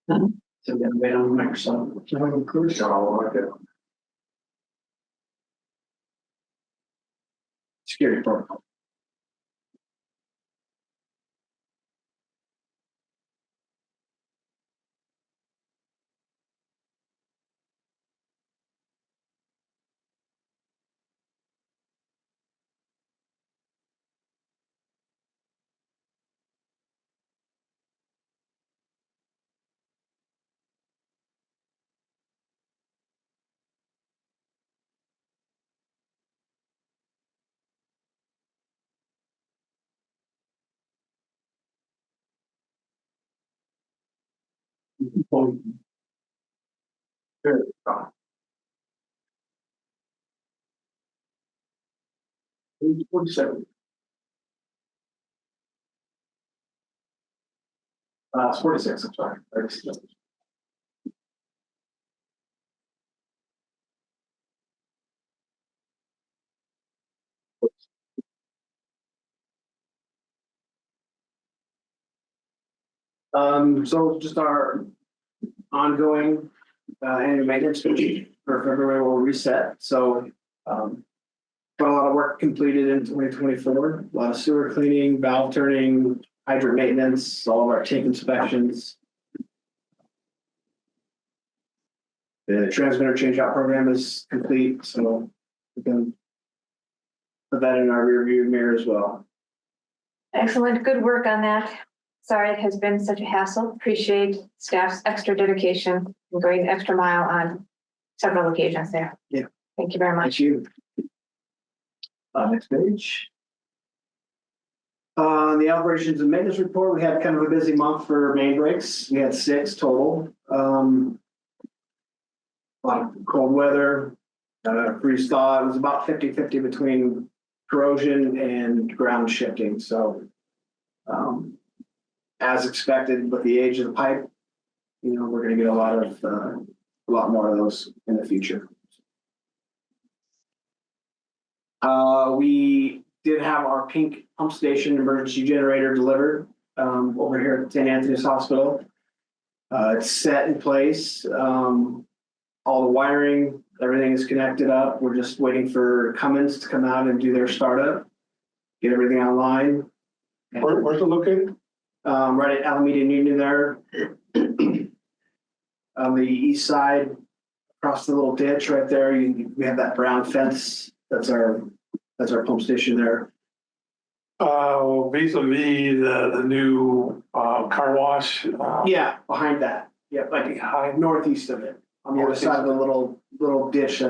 So we gotta wait on Microsoft. Of course. Okay. Security protocol. Page 47. 46, I'm sorry. So just our ongoing annual maintenance budget for February will reset. So got a lot of work completed in 2024, a lot of sewer cleaning, valve turning, hydrant maintenance, all of our tank inspections. The transmitter changeout program is complete, so we can put that in our rear view mirror as well. Excellent, good work on that. Sorry it has been such a hassle. Appreciate staff's extra dedication and going the extra mile on several occasions there. Yeah. Thank you very much. Thank you. Next page. On the operations and maintenance report, we had kind of a busy month for main breaks. We had 6 total. A lot of cold weather, freeze thaw. It was about 50-50 between corrosion and ground shifting. So as expected with the age of the pipe, we're going to get a lot more of those in the future. We did have our pink pump station emergency generator delivered over here at St. Anthony's Hospital. It's set in place. All the wiring, everything is connected up. We're just waiting for Cummins to come out and do their startup, get everything online. Where's it located? Right at Alameda and Union there. On the east side, across the little ditch right there, we have that brown fence. That's our pump station there. Vis-a-vis the new car wash. Yeah, behind that. Yeah, like Behind. northeast of it, on the other side of the little ditch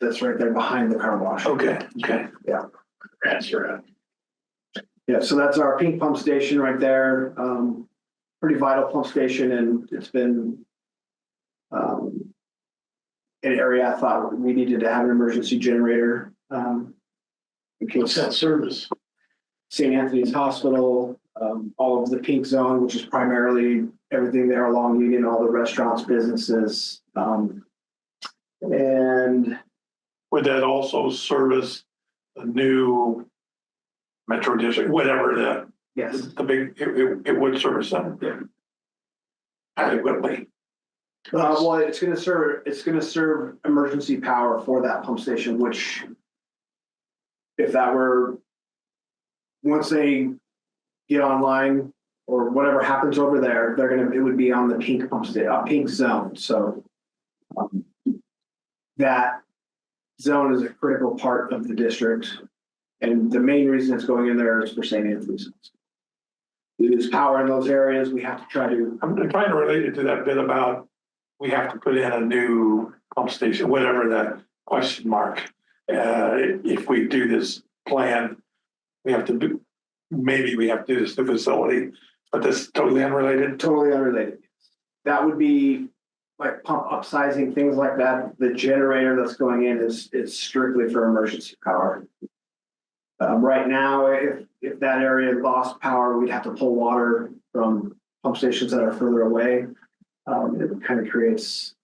that's right there behind the car wash. Okay. That's right. Yeah, so that's our pink pump station right there. Pretty vital pump station, and it's been an area I thought we needed to have an emergency generator. What's that service? St. Anthony's Hospital, all of the pink zone, which is primarily everything there along Union, all the restaurants, businesses. And Would that also service the new Metro District, whatever yes, the big, it would service them? Yeah. Adequately. well, it's going to serve emergency power for that pump station, which if that were, once they get online or whatever happens over there, it would be on the pink pump station, pink zone. So that zone is a critical part of the district. And the main reason it's going in there is for St. Anthony's. We lose power in those areas. We have to try to. I'm trying to relate it to that bit about we have to put in a new pump station, whatever that question mark. If we do this plan, we have to do, maybe we have to do this new facility, but this is totally unrelated. Totally unrelated. That would be like pump upsizing, things like that. The generator that's going in is strictly for emergency power. Right now, if that area lost power, we'd have to pull water from pump stations that are further away. It kind of creates.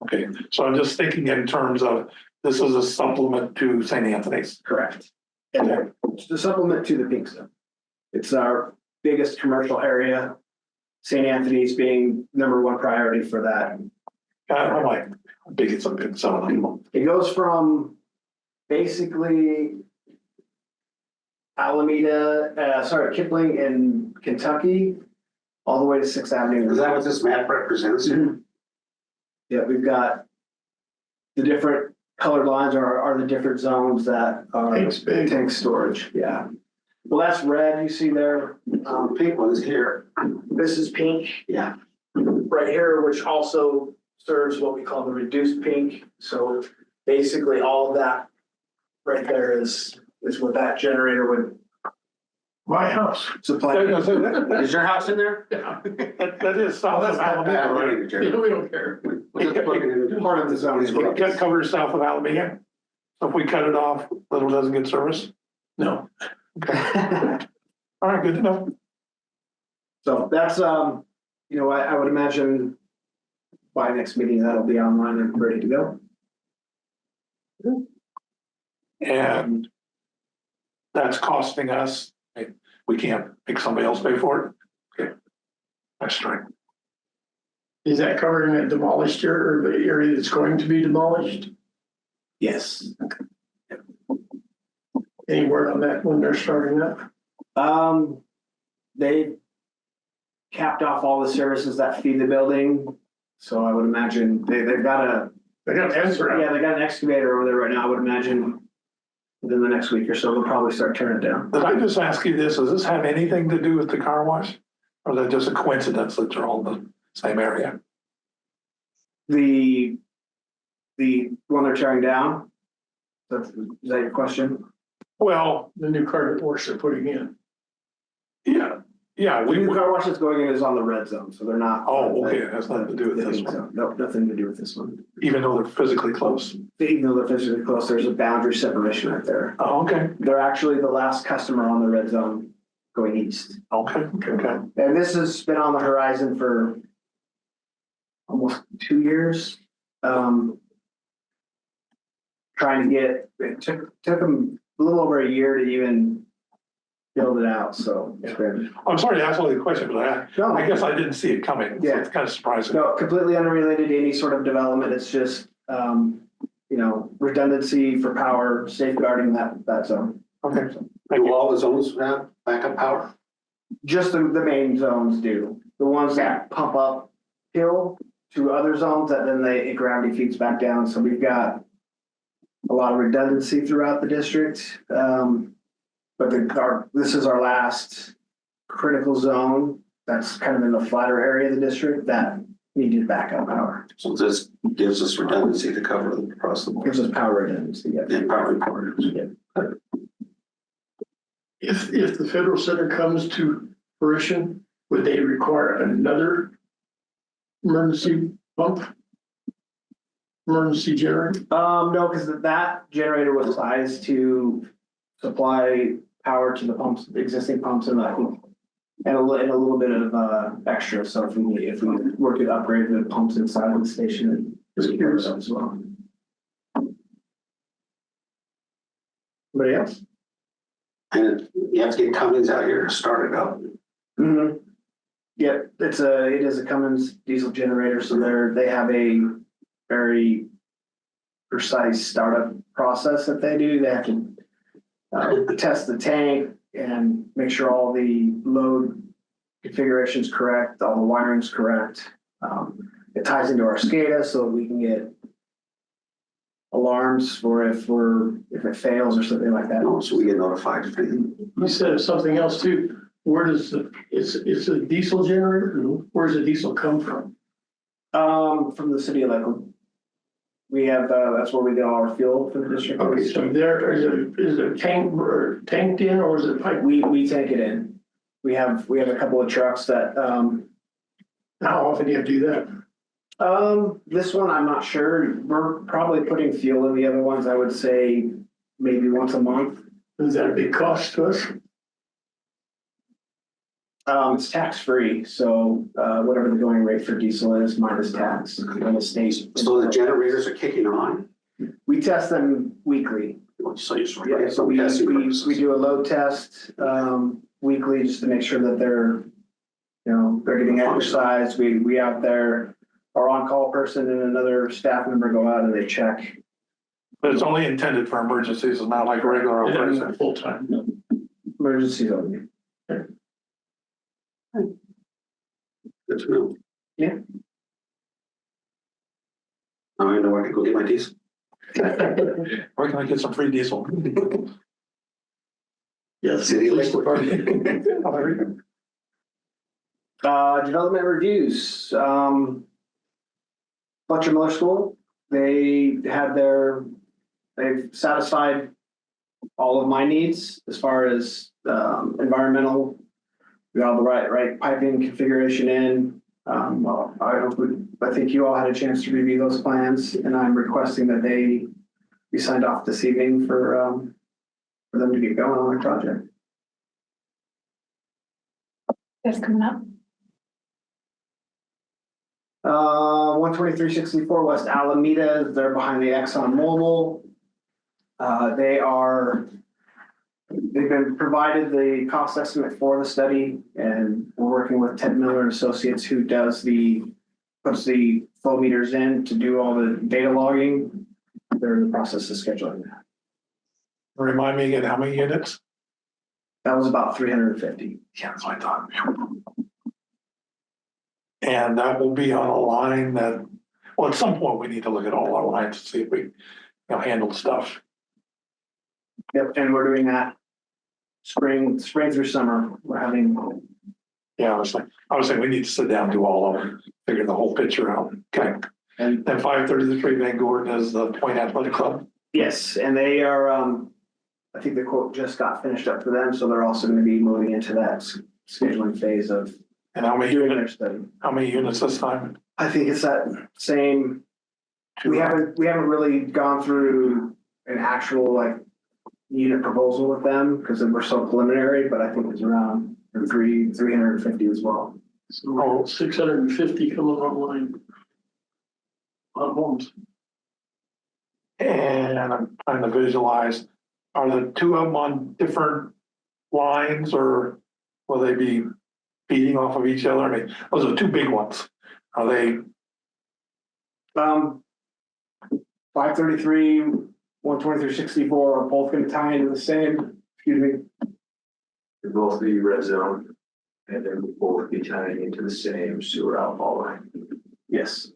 Okay, so I'm just thinking in terms of this is a supplement to St. Anthony's. Correct. And it's the supplement to the pink zone. It's our biggest commercial area. St. Anthony's being number one priority for that. I'm like, how big it's some of them. It goes from basically Kipling in Kentucky, all the way to 6th Avenue. Is that what this map represents? Yeah, we've got the different colored lines are the different zones that are Tank's big. tank storage. Yeah. Well, that's red you see there. Pink one's here. This is pink Yeah. right here, which also serves what we call the reduced pink. So basically all of that right there is what that generator would My house. supply. Is your house in there? Yeah. That is south of Alameda, right? We don't care. We'll just plug it into Part of the zone is what It covers south of Alameda. So if we cut it off, Little doesn't get service. No. All right, good to know. So that's, I would imagine by next meeting, that'll be online and ready to go. And that's costing us, we can't make somebody else pay for it. Okay. That's right. Is that covered in a demolished area or the area that's going to be demolished? Yes. Any word on that when they're starting up? They capped off all the services that feed the building. So I would imagine they've got They got an answer out. they got an excavator over there right now. I would imagine within the next week or so, they'll probably start turning it down. Did I just ask you this? Does this have anything to do with the car wash? Or is that just a coincidence that they're all in the same area? The one they're tearing down? Is that your question? Well, The new carpet wash they're putting in. yeah, The new car wash that's going in is on the red zone, so they're not. Oh, okay, it has nothing to do with this one, No, nothing to do with this one. even though they're physically close. Even though they're physically close, there's a boundary separation right there. Oh, okay, They're actually the last customer on the red zone going east. okay. And this has been on the horizon for almost 2 years. Trying to it took them a little over a year to even build it out, so it's been. I'm sorry to ask all these questions, but I guess I didn't see it coming. So Yeah. it's kind of surprising. No, completely unrelated to any sort of development. It's just, redundancy for power, safeguarding that zone. Okay, Do all the zones have backup power? Just the main zones do. The ones that pump up hill to other zones that then it gravity feeds back down. So we've got a lot of redundancy throughout the district. But this is our last critical zone that's kind of in the flatter area of the district that needed backup power. So this gives us redundancy to cover across the board. Gives us power redundancy. Yeah. And power reporters. If the federal center comes to fruition, would they require another emergency pump? Emergency generator? No, because that generator was sized to supply power to the pumps, the existing pumps, and a little bit of extra. So if we were to upgrade the pumps inside of the station, Just curious. as well. Anybody else? And you have to get Cummins out here to start it up. Mm-hmm. Yeah, it is a Cummins diesel generator, so they have a very precise startup process that they do. They have to test the tank and make sure all the load configuration is correct, all the wiring is correct. It ties into our SCADA so that we can get alarms for if it fails or something like that. So we get notified if anything. You said something else too. Where does it's a diesel generator? Where does the diesel come from? From the city of Lakewood. We have, that's where we get all our fuel for the district. Okay, so there is a tank or tanked in, or is it pipe? We take it in. We have a couple of trucks that, How often do you have to do that? this one, I'm not sure. We're probably putting fuel in the other ones. I would say maybe once a month. Is that a big cost to us? It's tax free. So, whatever the going rate for diesel is minus tax in the state. So the generators are kicking on? We test them weekly. So you sort Yeah, of so we do a load test, weekly just to make sure that You know, they're getting exercise. We out there, our on-call person and another staff member go out and they check. But it's only intended for emergencies, it's not like regular operation. Full time. Emergencies only. Good to know. Yeah. Now I know I can go get my diesel. Where can I get some free diesel? Yes. City police liquid. department. Oh, there you Development reviews. Fletcher Miller School, they've satisfied all of my needs as far as environmental. We got all the right piping configuration in. Well, I think you all had a chance to review those plans, and I'm requesting that they be signed off this evening for them to get going on the project. That's coming up. 12364 West Alameda, they're behind the Exxon Mobil. They've been provided the cost estimate for the study, and we're working with Ted Miller and Associates, who puts the flow meters in to do all the data logging. They're in the process of scheduling that. Remind me again, how many units? That was about 350. Yeah, that's what I thought. And that will be on a line that, well, at some point, we need to look at all our lines to see if we handle stuff. Yep, and we're doing that spring through summer. We're having. Yeah, I was saying we need to sit down and do all of them, figure the whole picture out. Okay. And then 533 Van Gordon is the Point Athletic Club. Yes, and they are, I think the quote just got finished up for them, so they're also going to be moving into that scheduling phase of And how many doing their units? study. How many units this time? I think it's that same, we haven't really gone through an actual unit proposal with them because we're so preliminary, but I think it's around 350 as well. So 650 coming online. On homes. And I'm trying to visualize, are the two of them on different lines or will they be feeding off of each other? I mean, those are two big ones. Are they? 533, 12364 are both going to tie into the same, excuse me. They're both the red zone, and they're both be tying into the same sewer outfall line. Yes.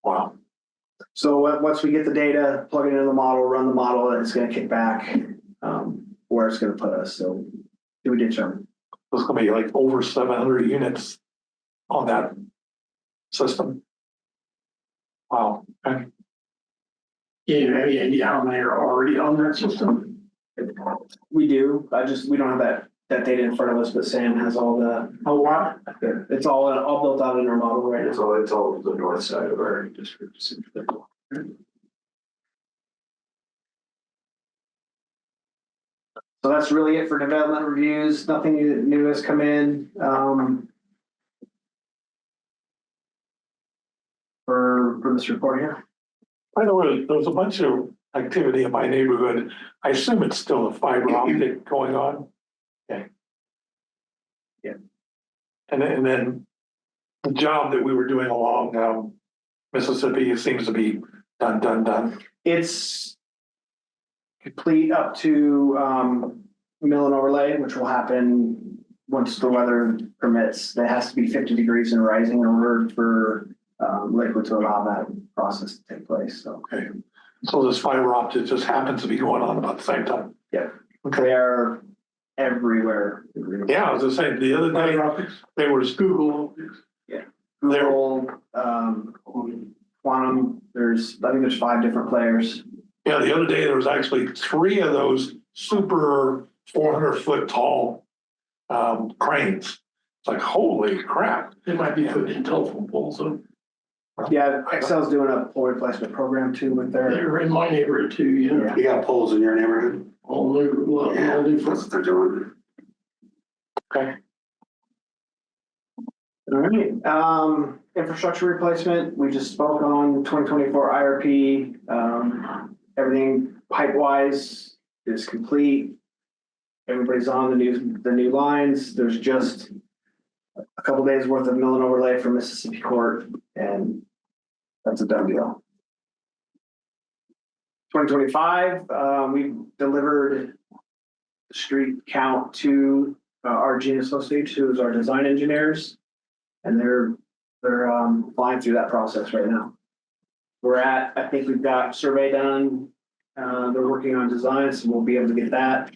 Wow. So once we get the data, plug it into the model, run the model, and it's going to kick back where it's going to put us. So do we determine? There's going to be like over 700 units on that system. Wow. Okay. Yeah, how many are already on that system? We do. We don't have that data in front of us, but Sam has all the. A lot. It's all built out in our model right now. It's all the north side of our district. So that's really it for development reviews. Nothing new has come in. For this report here. By the way, there's a bunch of activity in my neighborhood. I assume it's still a fiber optic going on. Okay. Yeah. And then the job that we were doing along Mississippi seems to be done. It's complete up to mill and overlay, which will happen once the weather permits. That has to be 50 degrees and rising in order for liquid to allow that process to take place. So Okay. So this fiber optic just happens to be going on about the same time. yeah, Okay. they're everywhere. Yeah, I was just saying the other day they were Google. Google, Quantum. I think there's 5 different players. Yeah, the other day there was actually 3 of those super 400-foot tall cranes. It's like, holy crap. They might be putting in telephone poles. So Yeah, Excel's doing a pole replacement program too with their. they're in my neighborhood too. Yeah. You got poles in your neighborhood? All new. All new. That's what they're doing. Okay. All right, infrastructure replacement, we just spoke on 2024 IRP. Everything pipe-wise is complete. Everybody's on the new lines. There's just a couple days worth of mill and overlay from Mississippi Court, and that's a done deal. 2025, we delivered the street count to RG and Associates, who is our design engineers, and they're flying through that process right now. I think we've got survey done. They're working on design, so we'll be able to get that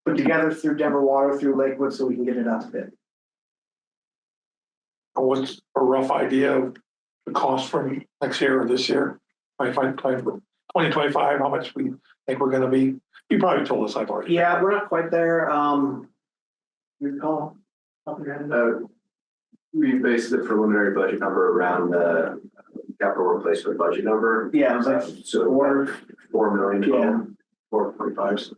put together through Denver Water, through Lakewood, so we can get it out to bid. What's a rough idea of the cost for next year or this year? 2025, how much we think we're gonna be? You probably told us, I've already. Yeah, we're not quite there. You recall? We based the preliminary budget number around the capital replacement budget number. Yeah, it was like So 4 million, Yeah. 4.5.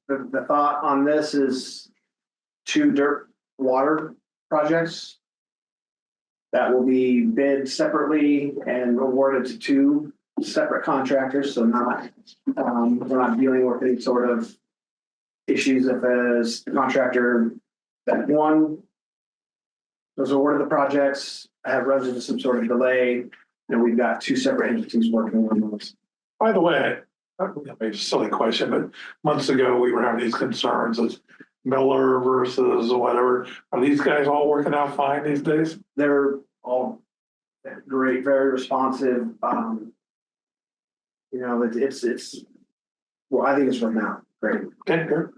The thought on this is 2 dirt water projects that will be bid separately and awarded to 2 separate contractors. So not, we're not dealing with any sort of issues if as the contractor that one was awarded the projects have runs into some sort of delay, and we've got 2 separate entities working on those. By the way, maybe a silly question, but months ago, we were having these concerns as Miller versus whatever. Are these guys all working out fine these days? They're all great, very responsive. You know, it's well, I think it's working out great. Okay, good.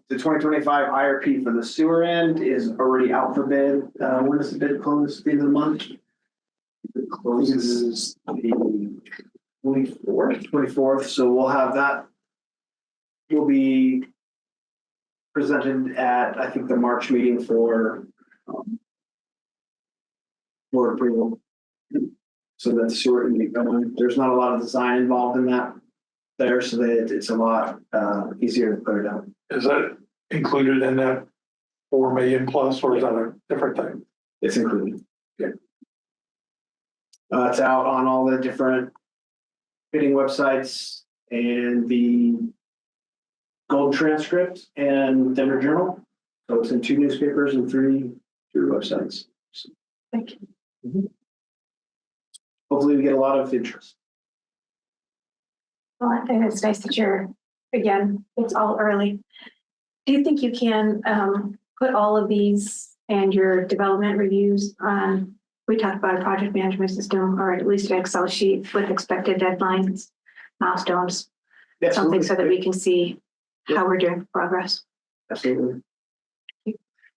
The 2025 IRP for the sewer end is already out for bid. When does the bid close? The end of the month? It closes the 24th. So we'll have that. Will be presented at, I think, the March meeting for approval. So that the sewer can get going. There's not a lot of design involved in that there, so that it's a lot easier to put it out. Is that included in that 4 million plus, or is that a different thing? It's included. Yeah. It's out on all the different bidding websites and the Gold Transcript and Denver Journal. So it's in 2 newspapers and 3 websites. So, Thank you. hopefully we get a lot of interest. Well, I think it's nice that again, it's all early. Do you think you can put all of these and your development reviews on, we talked about a project management system, or at least an Excel sheet with expected deadlines, milestones, something so that we can see how we're doing progress? Absolutely.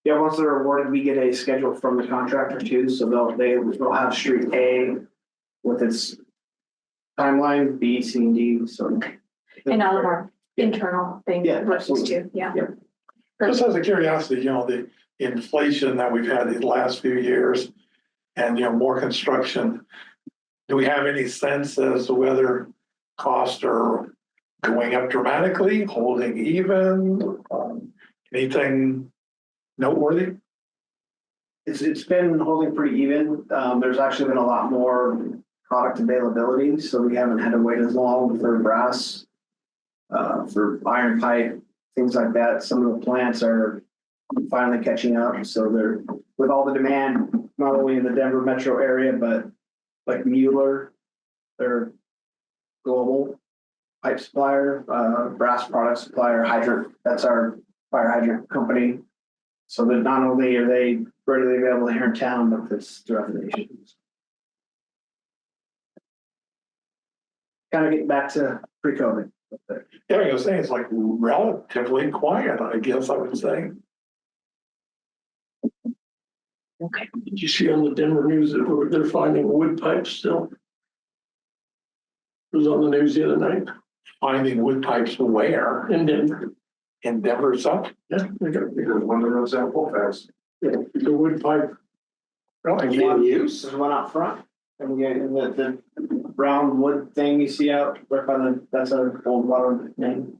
Yeah, once they're awarded, we get a schedule from the contractor too, so they'll have street A with its timeline, B, C, and D, so. And all of our internal things, Yeah, versus absolutely. too, yeah. Yeah. Just as a curiosity, the inflation that we've had these last few years and, more construction, do we have any sense as to whether costs are going up dramatically, holding even, anything noteworthy? It's been holding pretty even. There's actually been a lot more product availability, so we haven't had to wait as long for brass, for iron pipe, things like that. Some of the plants are finally catching up, so they're with all the demand, not only in the Denver metro area, but like Mueller, they're global pipe supplier, brass product supplier, hydrant. That's our fire hydrant company. So that not only are they readily available here in town, but it's throughout the nation. Kind of getting back to pre-COVID. Yeah, I was saying it's like relatively quiet, I guess I would say. Okay. Did you see on the Denver news that they're finding wood pipes still? It was on the news the other night Finding wood pipes where? in Denver. In Denver itself? Yeah, they got Because one of those at Colfax. the wood pipe. Really? There's one out front. And again, the round wood thing you see out right by that's an old water name.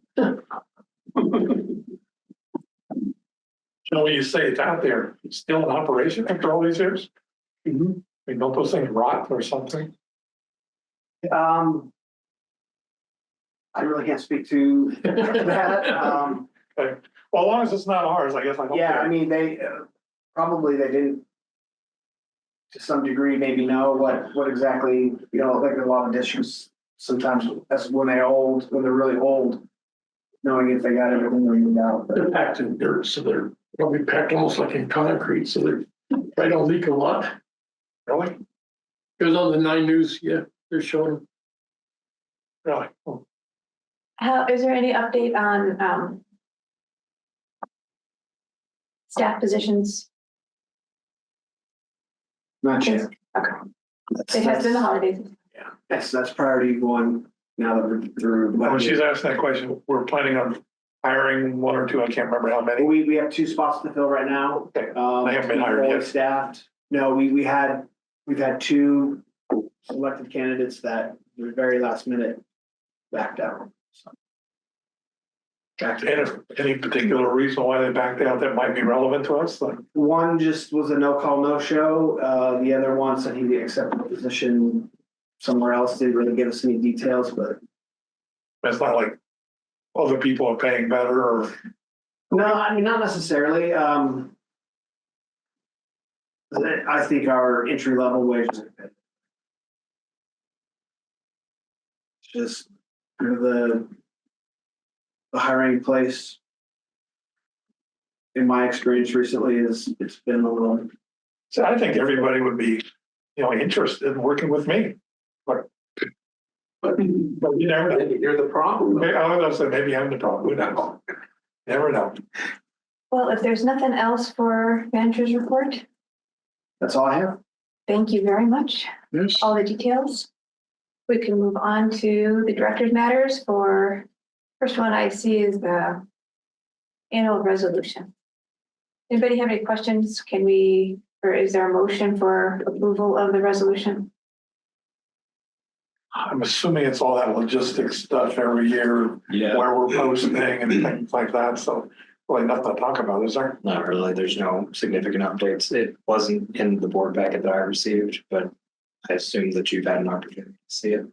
When you say it's out there, it's still in operation after all these years? Mm-hmm. I mean, don't those things rot or something? I really can't speak to that. Okay. Well, as long as it's not ours, I guess I don't Yeah, care. I mean, they, probably they didn't to some degree maybe know what exactly, like a lot of dishes, sometimes that's when they're really old, knowing if they got everything removed out. They're packed in dirt, so they're probably packed almost like in concrete, so they don't leak a lot. Really? It was on the 9 News, yeah, they're showing. Really? Oh, Is there any update on, staff positions? Not yet. Okay, it has been the holidays. That's priority one now that we're through. When she's asking that question, we're planning on hiring 1 or 2, I can't remember how many. We have 2 spots to fill right now. Okay. They haven't been hired fully yet. Staffed. No, we've had 2 selected candidates that the very last minute backed out. So. Any particular reason why they backed out that might be relevant to us? Like, One just was a no call, no show. The other one said he accepted a position somewhere else. Didn't really give us any details, but it's not like other people are paying better or. no, I mean, not necessarily. I think our entry level wages are good. It's just the hiring place, in my experience recently, it's been a little. So I think everybody would be, interested in working with me. But you never know. You're the problem. Maybe, I was gonna say, maybe I'm the problem. Who knows? Never know. Well, if there's nothing else for manager's report, That's all I have. thank you very much. Yes. All the details. We can move on to the director's matters for, first one I see is the annual resolution. Anybody have any questions? Or is there a motion for approval of the resolution? I'm assuming it's all that logistics stuff every year, where we're posting and things like that. So really nothing to talk about, is there? Not really. There's no significant updates. It wasn't in the board packet that I received, but I assume that you've had an opportunity to see it.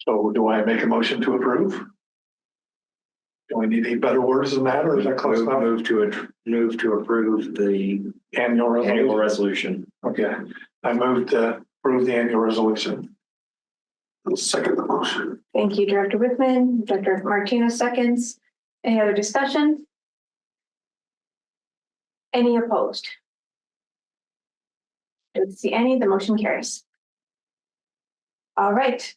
So do I make a motion to approve? Do we need any better words than that, or is that close enough? Move to approve the Annual annual resolution. resolution. Okay, I move to approve the annual resolution. I'll second the motion. Thank you, Director Wickman. Director Martinez seconds. Any other discussion? Any opposed? I don't see any. The motion carries. All right.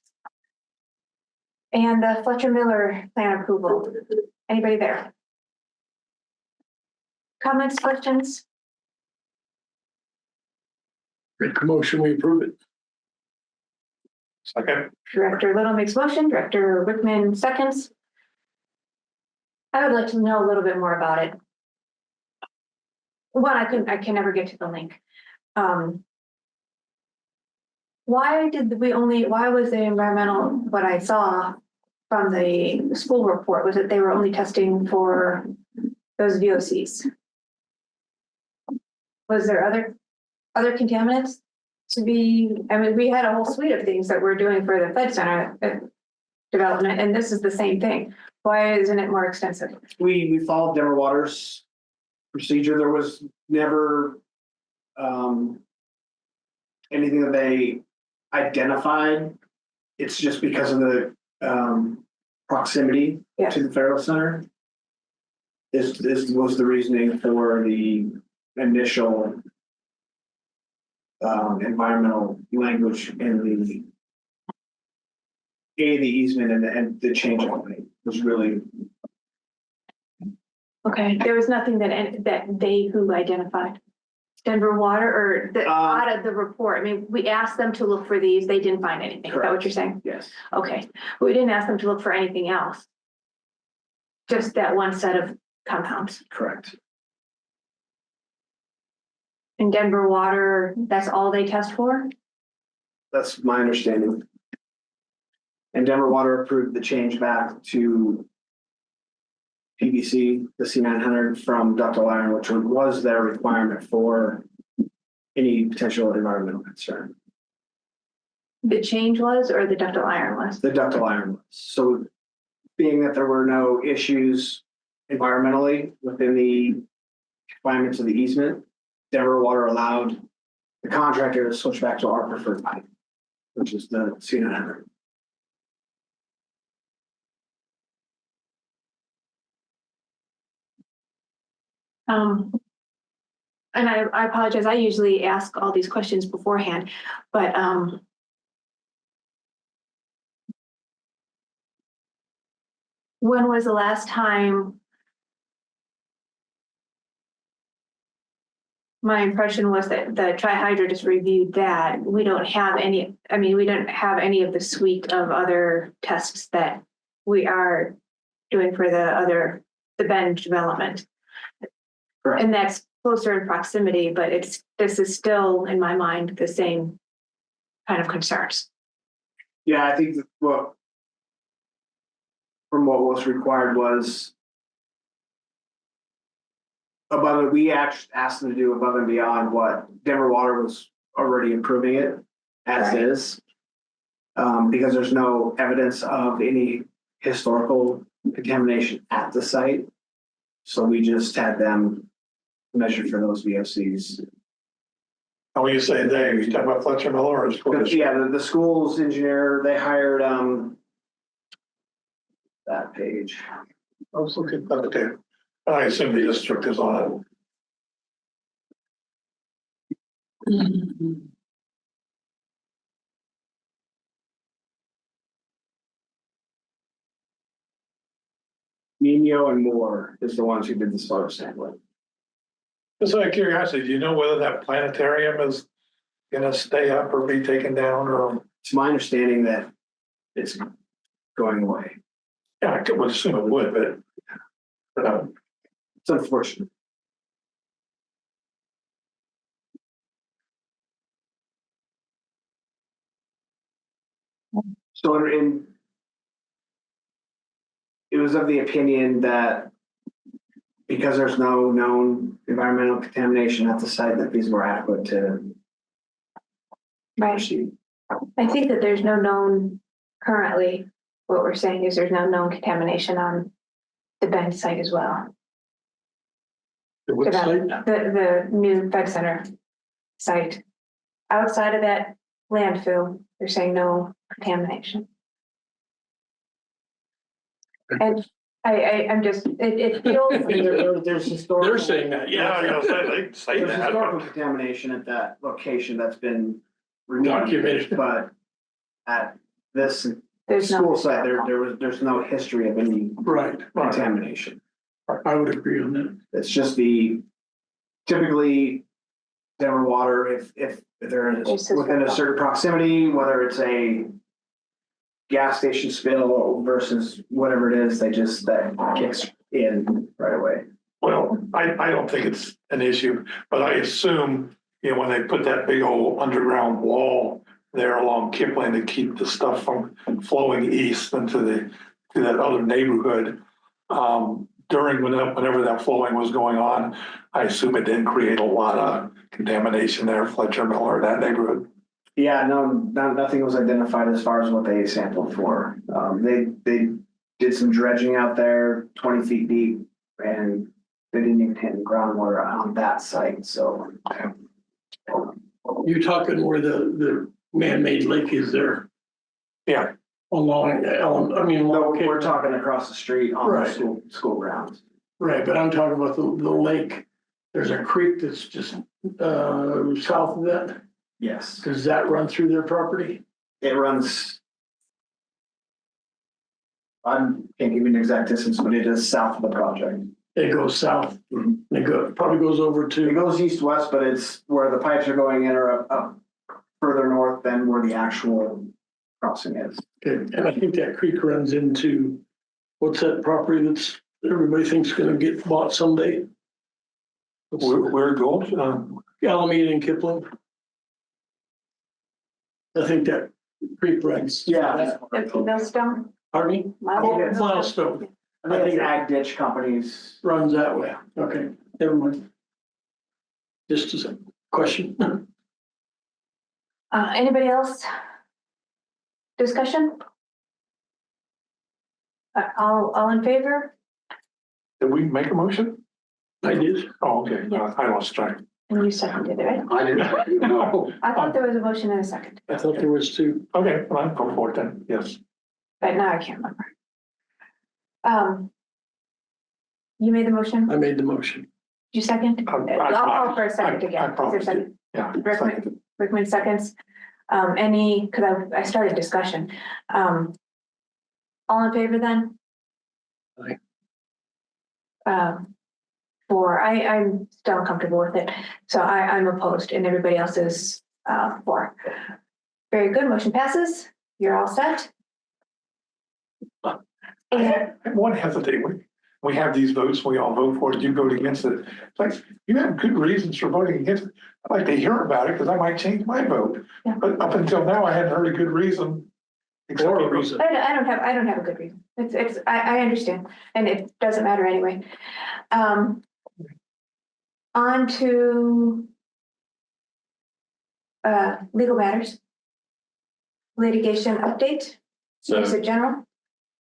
And the Fletcher Miller plan approval. Anybody there? Comments, questions? Make a motion, we approve it. Second. Director Little makes motion, Director Wickman seconds. I would like to know a little bit more about it. One, I can never get to the link. Why was the environmental, what I saw from the school report was that they were only testing for those VOCs? Was there other contaminants to be, we had a whole suite of things that we're doing for the Fed Center development, and this is the same thing. Why isn't it more extensive? We followed Denver Water's procedure. There was never anything that they identified. It's just because of the proximity to the Federal Center. This was the reasoning for the initial environmental language in the easement and the change of it was really. Okay, there was nothing that they who identified Denver Water or out of the report. We asked them to look for these. They didn't find anything. Correct. Is that what you're saying? Yes. Okay, we didn't ask them to look for anything else. Just that one set of compounds. Correct. In Denver Water, that's all they test for? That's my understanding. And Denver Water approved the change back to PVC, the C900 from ductile iron, which was their requirement for any potential environmental concern. the change was or the ductile iron was? The ductile iron was. So being that there were no issues environmentally within the requirements of the easement, Denver Water allowed the contractor to switch back to our preferred pipe, which is the C900. And I apologize, I usually ask all these questions beforehand, but, when was the last time? My impression was that the tri-hydro just reviewed that. We don't have any, I mean, we don't have any of the suite of other tests that we are doing for the Bend development. Correct. And that's closer in proximity, but this is still, in my mind, the same kind of concerns. Yeah, I think that from what was required was we actually asked them to do above and beyond what Denver Water was already approving it as Right. is. Because there's no evidence of any historical contamination at the site. So we just had them measured for those VOCs. And when you say they, you talking about Fletcher Miller or school district? Yeah, the school's engineer, they hired, that page. I was looking, okay. I assume the district is on it. Nino and Moore is the ones who did the soil sampling. Just out of curiosity, do you know whether that planetarium is gonna stay up or be taken down or? It's my understanding that it's going away. Yeah, I would assume it would, but It's unfortunate. So it was of the opinion that because there's no known environmental contamination at the site, that these were adequate to proceed. I think that there's no known currently. What we're saying is there's no known contamination on the Bend site as well. What site? The new Fed Center site. Outside of that landfill, they're saying no contamination. And I'm just, it feels. There's historical. They're saying that, yeah, I was gonna say, they say There's that. historical contamination at that location that's been removed, Documented. but at this There's no. school site, there's no history of any Right, contamination. I would agree on that. It's just typically Denver Water, if there is within a certain proximity, whether it's a gas station spill versus whatever it is, that kicks in right away. Well, I don't think it's an issue, but I assume, when they put that big old underground wall there along Kipling to keep the stuff from flowing east into that other neighborhood, whenever that flowing was going on, I assume it didn't create a lot of contamination there, Fletcher Miller, that neighborhood. Yeah, nothing was identified as far as what they sampled for. They did some dredging out there, 20 feet deep, and they didn't even hit groundwater on that site. So You're talking where the man-made lake is there Yeah, along Elm, no, okay. we're talking across the street on Right. the school grounds. Right, but I'm talking about the lake. There's a creek that's just south of that. Yes, Does that run through their property? it runs. I can't give you an exact distance, but it is south of the project. It goes south. Mhm. It probably goes over It to, goes east-west, but it's where the pipes are going in are up further north than where the actual crossing is. okay, and I think that creek runs into, what's that property that's everybody thinks gonna get bought someday? where it goes, Alameda and Kipling. I think that creek runs. Yeah. Millstone? Pardon me? Milestone. I think ag ditch companies. Runs that way. Okay, never mind. Just as a question. Anybody else discussion? All in favor? Did we make a motion? I did. Oh, okay, Yes. I lost track. And you seconded it, right? I didn't know. I thought there was a motion and a second, I thought there was two. Okay, well, I'll go for it then, yes. but now I can't remember. You made the motion? I made the motion. You second? I'll call for a second again. I Is there probably a second? Yeah. Rickman seconds. Because I started discussion. All in favor then? Aye. I'm still uncomfortable with it, so I'm opposed and everybody else is for. Very good, motion passes. You're all set. I And have one hesitate. We have these votes, we all vote for it, you vote against it. It's like, you have good reasons for voting against it. I'd like to hear about it because I might change my vote. Yeah. But up until now, I hadn't heard a good reason. Or a reason. I don't have a good reason. I understand, and it doesn't matter anyway. On to legal matters. Litigation update. Is it general?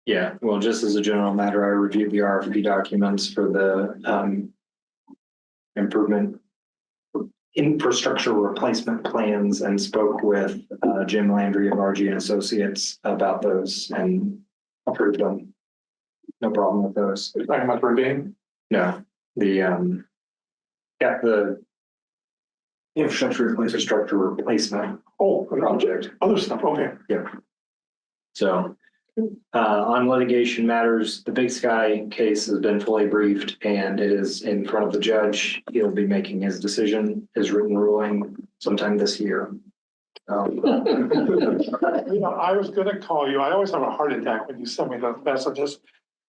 Yeah, well, just as a general matter, I reviewed the RFP documents for the improvement infrastructure replacement plans and spoke with Jim Landry of RG and Associates about those and approved them. No problem with those. You're talking about Ravine? No, the infrastructure replacement Oh, project. other stuff, okay. So on litigation matters, the Big Sky case has been fully briefed and it is in front of the judge. He'll be making his decision, his written ruling sometime this year. You know, I was gonna call you. I always have a heart attack when you send me those messages.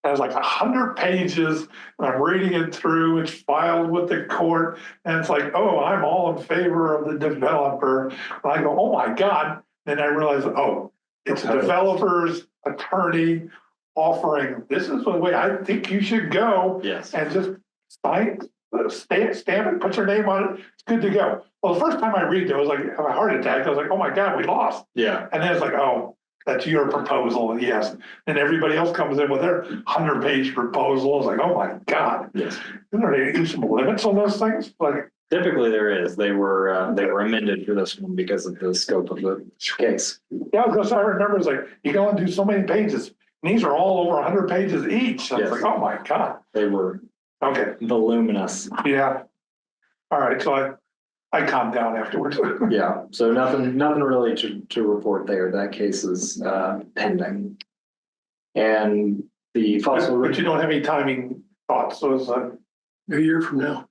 It has like 100 pages and I'm reading it through. It's filed with the court and it's like, oh, I'm all in favor of the developer. And I go, oh my God. Then I realize, oh, it's a developer's attorney offering, this is the way I think you should go. Yes. And just stamp it, put your name on it. It's good to go. Well, the first time I read it, I was like, I have a heart attack. I was like, oh my God, we lost. Yeah. And then it's like, oh, that's your proposal, yes. And everybody else comes in with their 100-page proposal. It's like, oh my God. Yes. Isn't there some limits on those things? Like, Typically there is. They were amended for this one because of the scope of the case. yeah, because I remember it's like, you can only do so many pages. And these are all over 100 pages each. So it's Yes. like, oh my God. They were Okay, voluminous. yeah. All right, so I calmed down afterwards. Yeah. So nothing really to report there. That case is pending. And the fossil But you don't have any timing thoughts, so it's like, A year from now.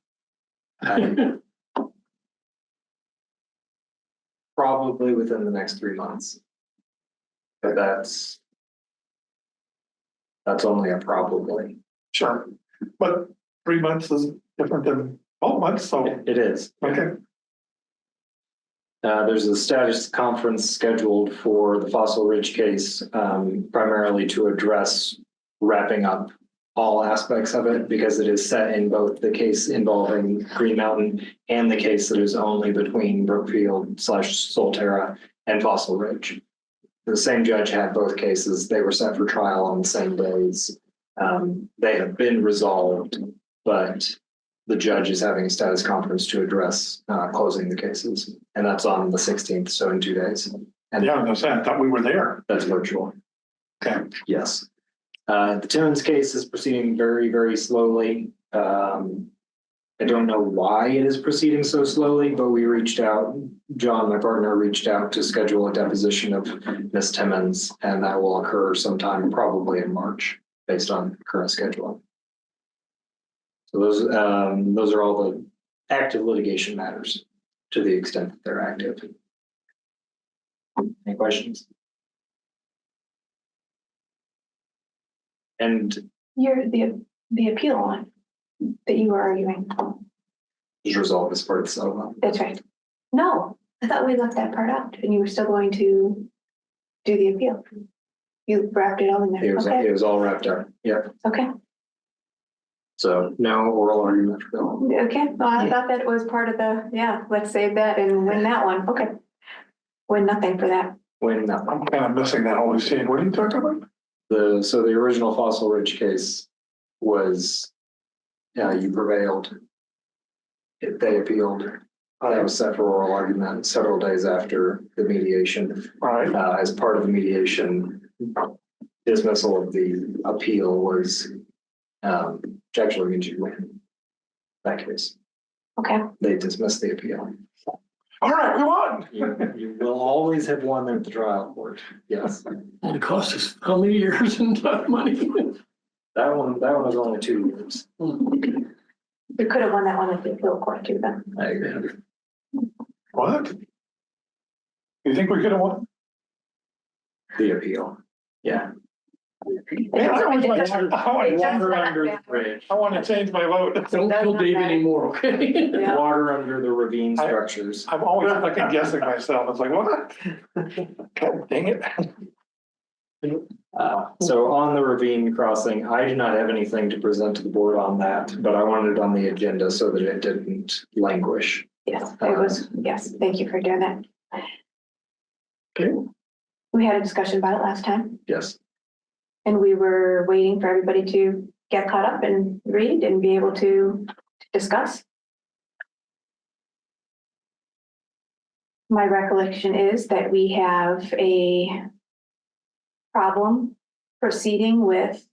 Probably within the next 3 months. But that's only a probably. sure. But 3 months is different than 12 months, so, It is. okay. There's a status conference scheduled for the Fossil Ridge case, primarily to address wrapping up all aspects of it because it is set in both the case involving Green Mountain and the case that is only between Brookfield/Solterra and Fossil Ridge. The same judge had both cases. They were set for trial on the same days. They have been resolved, but the judge is having a status conference to address closing the cases. And that's on the 16th, so in 2 days. And Yeah, I was gonna say, I thought we were there. that's virtual. Okay. Yes. The Timmons case is proceeding very, very slowly. I don't know why it is proceeding so slowly, but we reached out, John, my partner, reached out to schedule a deposition of Miss Timmons, and that will occur sometime probably in March based on current scheduling. So those are all the active litigation matters to the extent that they're active. Any questions? And You're the appeal one that you were arguing. is resolved as part of the settlement. That's right. No, I thought we left that part out and you were still going to do the appeal. You wrapped it all in It there. was, Okay, it was all wrapped up. Yeah. okay, So no oral argument for Bill. okay. Well, I thought that was part of the, yeah, let's save that and win that one. Okay. Win nothing for that. when I'm kind of missing that whole scene. What are you talking about? so the original Fossil Ridge case was, you prevailed. They appealed. That was set for oral argument several days after the mediation. All right. As part of the mediation, dismissal of the appeal was, actually means you win that case. Okay, They dismissed the appeal. All right, we won. You will always have won at the trial court. Yes. And it cost us how many years and money? That one was only 2 years. we could have won that one at the appeal court too then. I agree. What? You think we could have won? The appeal. Yeah. Man, I want Water under the bridge. to change my vote. Don't kill Dave anymore, okay? Yeah. Water under the ravine structures. I'm always fucking guessing myself. It's like, what? God dang it. So on the ravine crossing, I do not have anything to present to the board on that, but I wanted it on the agenda so that it didn't languish. Yes, it was, yes, thank you for doing that. Okay. We had a discussion about it last time Yes. and we were waiting for everybody to get caught up and read and be able to discuss. My recollection is that we have a problem proceeding with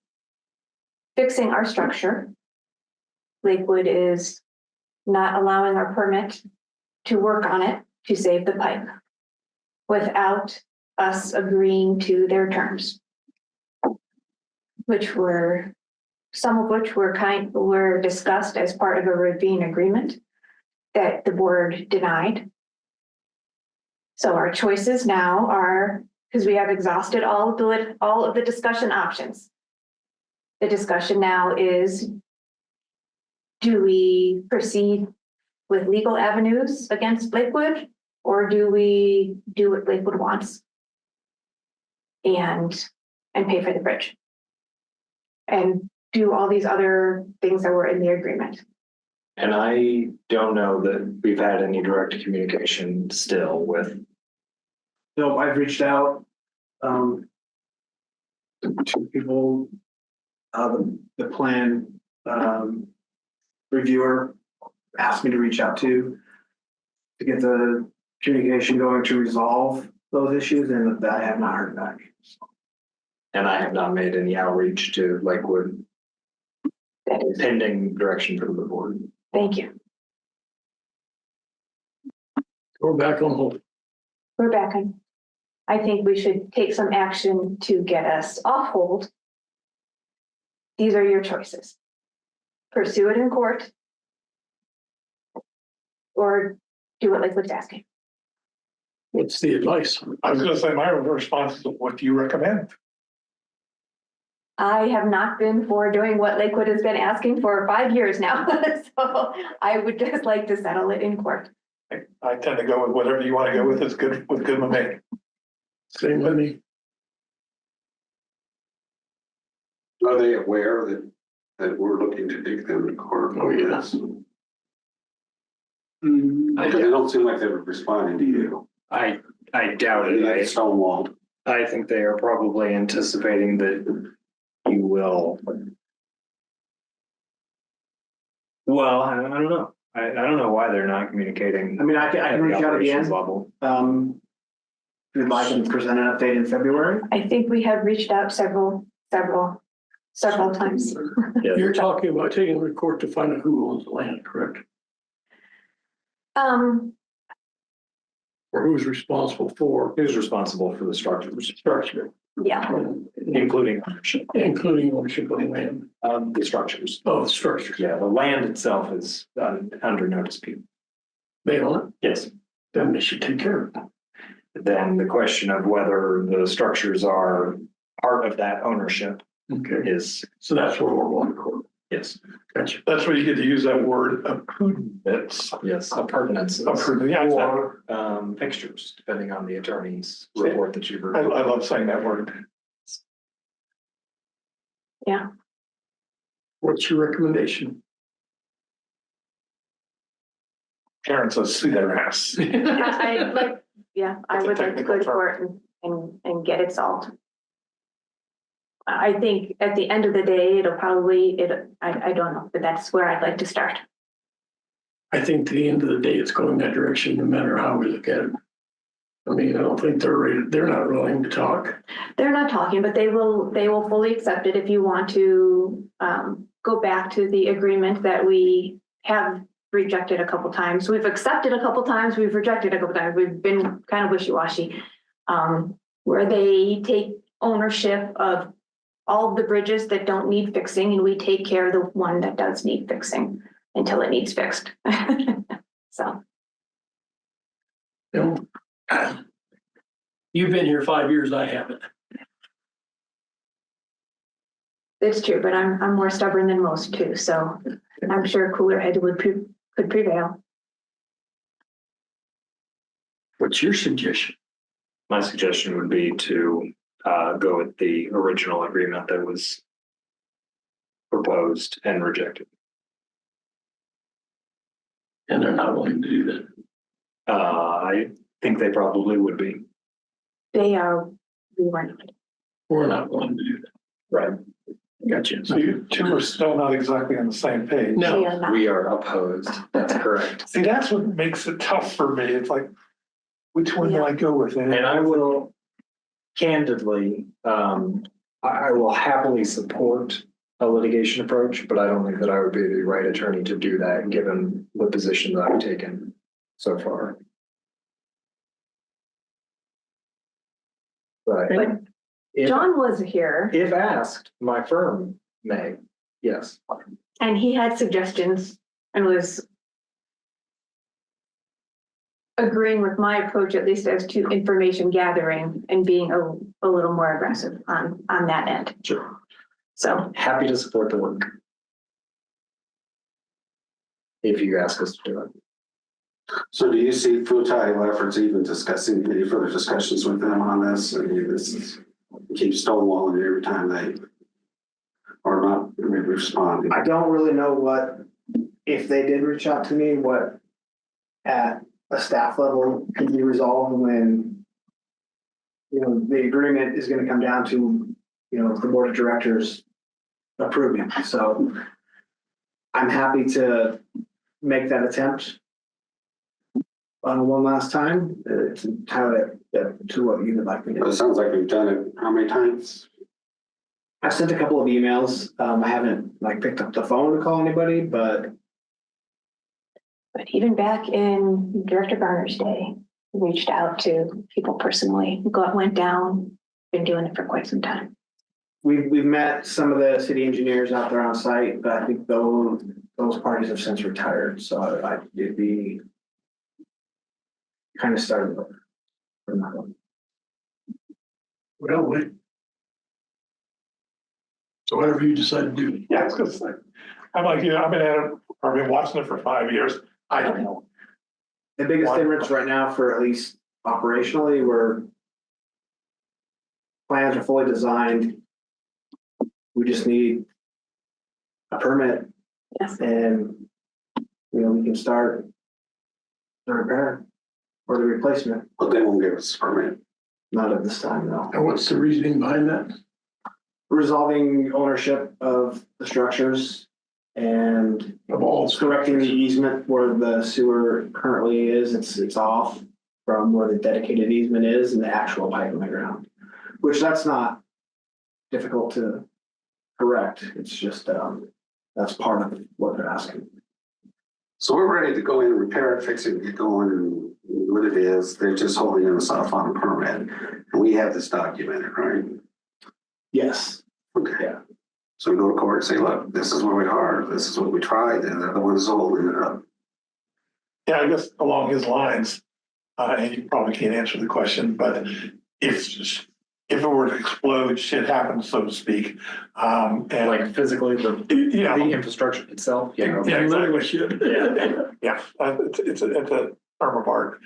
fixing our structure. Lakewood is not allowing our permit to work on it to save the pipe without us agreeing to their terms, which were, some of which were discussed as part of a ravine agreement that the board denied. So our choices now are, because we have exhausted all of the discussion options. The discussion now is, do we proceed with legal avenues against Lakewood, or do we do what Lakewood wants and pay for the bridge and do all these other things that were in the agreement? And I don't know that we've had any direct communication still with. No, I've reached out to people, the plan reviewer asked me to reach out to get the communication going to resolve those issues, and I have not heard back. And I have not made any outreach to Lakewood That is, pending direction from the board. thank you. We're back on hold. We're back on. I think we should take some action to get us off hold. These are your choices. Pursue it in court or do what Lakewood's asking. What's the advice? I was gonna say, my response is, what do you recommend? I have not been for doing what Lakewood has been asking for 5 years now. So I would just like to settle it in court. I tend to go with whatever you want to go with. It's good with good with me. Same with me. Are they aware that we're looking to take them to court? Oh, yes. Because they don't seem like they were responding to you. I doubt it. It's stonewalled. I think they are probably anticipating that you will. Well, I don't know. I don't know why they're not communicating. I mean, I can reach out again. Level. If you'd like to present an update in February. I think we have reached out several times. You're talking about taking the court to find out who owns the land, correct? Or who's responsible for Who's responsible for the structures, structure, Yeah, including ownership, including ownership of the land, the structures. oh, the structure. Yeah, the land itself is under notice. People. They own it, Yes. then they should take care of it. Then the question of whether the structures are part of that ownership Okay, is so that's where we're going to court. yes, Gotcha. That's where you get to use that word appurtenance. yes, appurtenances. Appurtenance, yeah, exactly. Or fixtures, depending on the attorney's report that you've I reviewed. love saying that word. What's your recommendation? Karen says, see their ass. I would like to go to court and and get it solved. I think at the end of the day, I don't know, but that's where I'd like to start. I think at the end of the day, it's going that direction, no matter how we look at it. I mean, I don't think they're not willing to talk. They're not talking, but they will fully accept it if you want to go back to the agreement that we have rejected a couple times. We've accepted a couple times, we've rejected a couple times. We've been kind of wishy-washy, where they take ownership of all of the bridges that don't need fixing, and we take care of the one that does need fixing until it needs fixed. So. You know, you've been here 5 years, I haven't. It's true, but I'm more stubborn than most too, so I'm sure cooler head could prevail. What's your suggestion? My suggestion would be to go with the original agreement that was proposed and rejected. And they're not willing to do that. I think they probably would be. We weren't. We're not willing to do that. Right. Gotcha. So you two are still not exactly on the same page. We No, are not. We are opposed. That's correct. See, that's what makes it tough for me. It's like, which one do I go with? And I will candidly, I will happily support a litigation approach, but I don't think that I would be the right attorney to do that, given the position that I've taken so far. But if, John was here if asked, my firm may, yes. and he had suggestions and was agreeing with my approach, at least as to information gathering and being a little more aggressive on that end. Sure. So Happy to support the work. If you ask us to do it. So do you see futile efforts even discussing, any further discussions with them on this? I mean, this is, keep stonewalling every time they, or not maybe respond. I don't really know what, if they did reach out to me, what at a staff level can be resolved when, you know, the agreement is going to come down to, you know, the board of directors approving. So I'm happy to make that attempt one last time. It's entirely up to what you would like me to But it do. sounds like we've done it how many times? I've sent a couple of emails. I haven't picked up the phone to call anybody, but even back in Director Garner's day, we reached out to people personally, went down, been doing it for quite some time. we've met some of the city engineers out there on site, but I think those parties have since retired. So it'd be kind of starting over from that one. well, wait. So whatever you decide to do. Yeah, I was gonna say, I'm like, you know, I've been watching it for 5 years. I don't know. The biggest difference right now, for at least operationally, where plans are fully designed, we just need a permit, Yes. and we can start the repair or the replacement. But they won't give us a permit. Not at this time, no. And what's the reasoning behind that? Resolving ownership of the structures and Of all correcting the easement where the sewer currently is. It's off from where the dedicated easement is and the actual pipe in the ground, which that's not difficult to correct. It's just that's part of what they're asking. So we're ready to go in and repair it, fix it, get going, and what it is, they're just holding us off on a permit. And we have this documented, right? Yes. Okay. Yeah. So we go to court and say, look, this is where we are, this is what we tried, and they're the ones holding it up. Yeah, I guess along his lines, and you probably can't answer the question, but if it were to explode, shit happens, so to speak. And Like physically, the yeah, infrastructure itself. Yeah, Yeah, exactly. literally should. yeah, it's a term of art.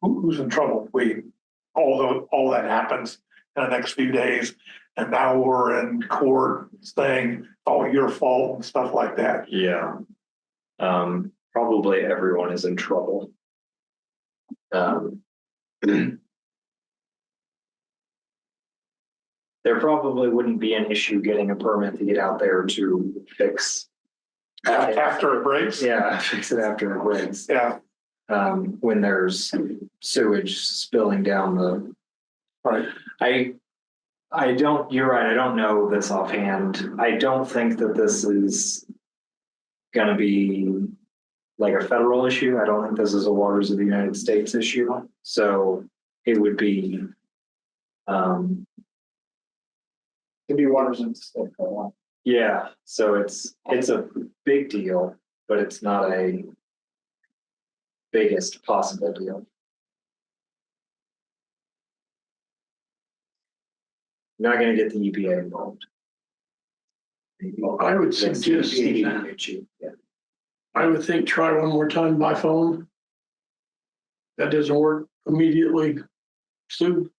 Who's in trouble? All that happens in the next few days, and now we're in court saying, "Oh, your fault" and stuff like that. Yeah. Probably everyone is in trouble. there probably wouldn't be an issue getting a permit to get out there to fix. After it breaks? Yeah, fix it after it breaks. Yeah, When there's sewage spilling down the. right. I don't, you're right, I don't know this offhand. I don't think that this is gonna be like a federal issue. I don't think this is a waters of the United States issue. So it would be, To be waters in the state. yeah, so it's a big deal, but it's not a biggest possible deal. Not gonna get the EPA involved. I would That's suggest, the issue, yeah. I would think try one more time by phone. That doesn't work immediately. Sue,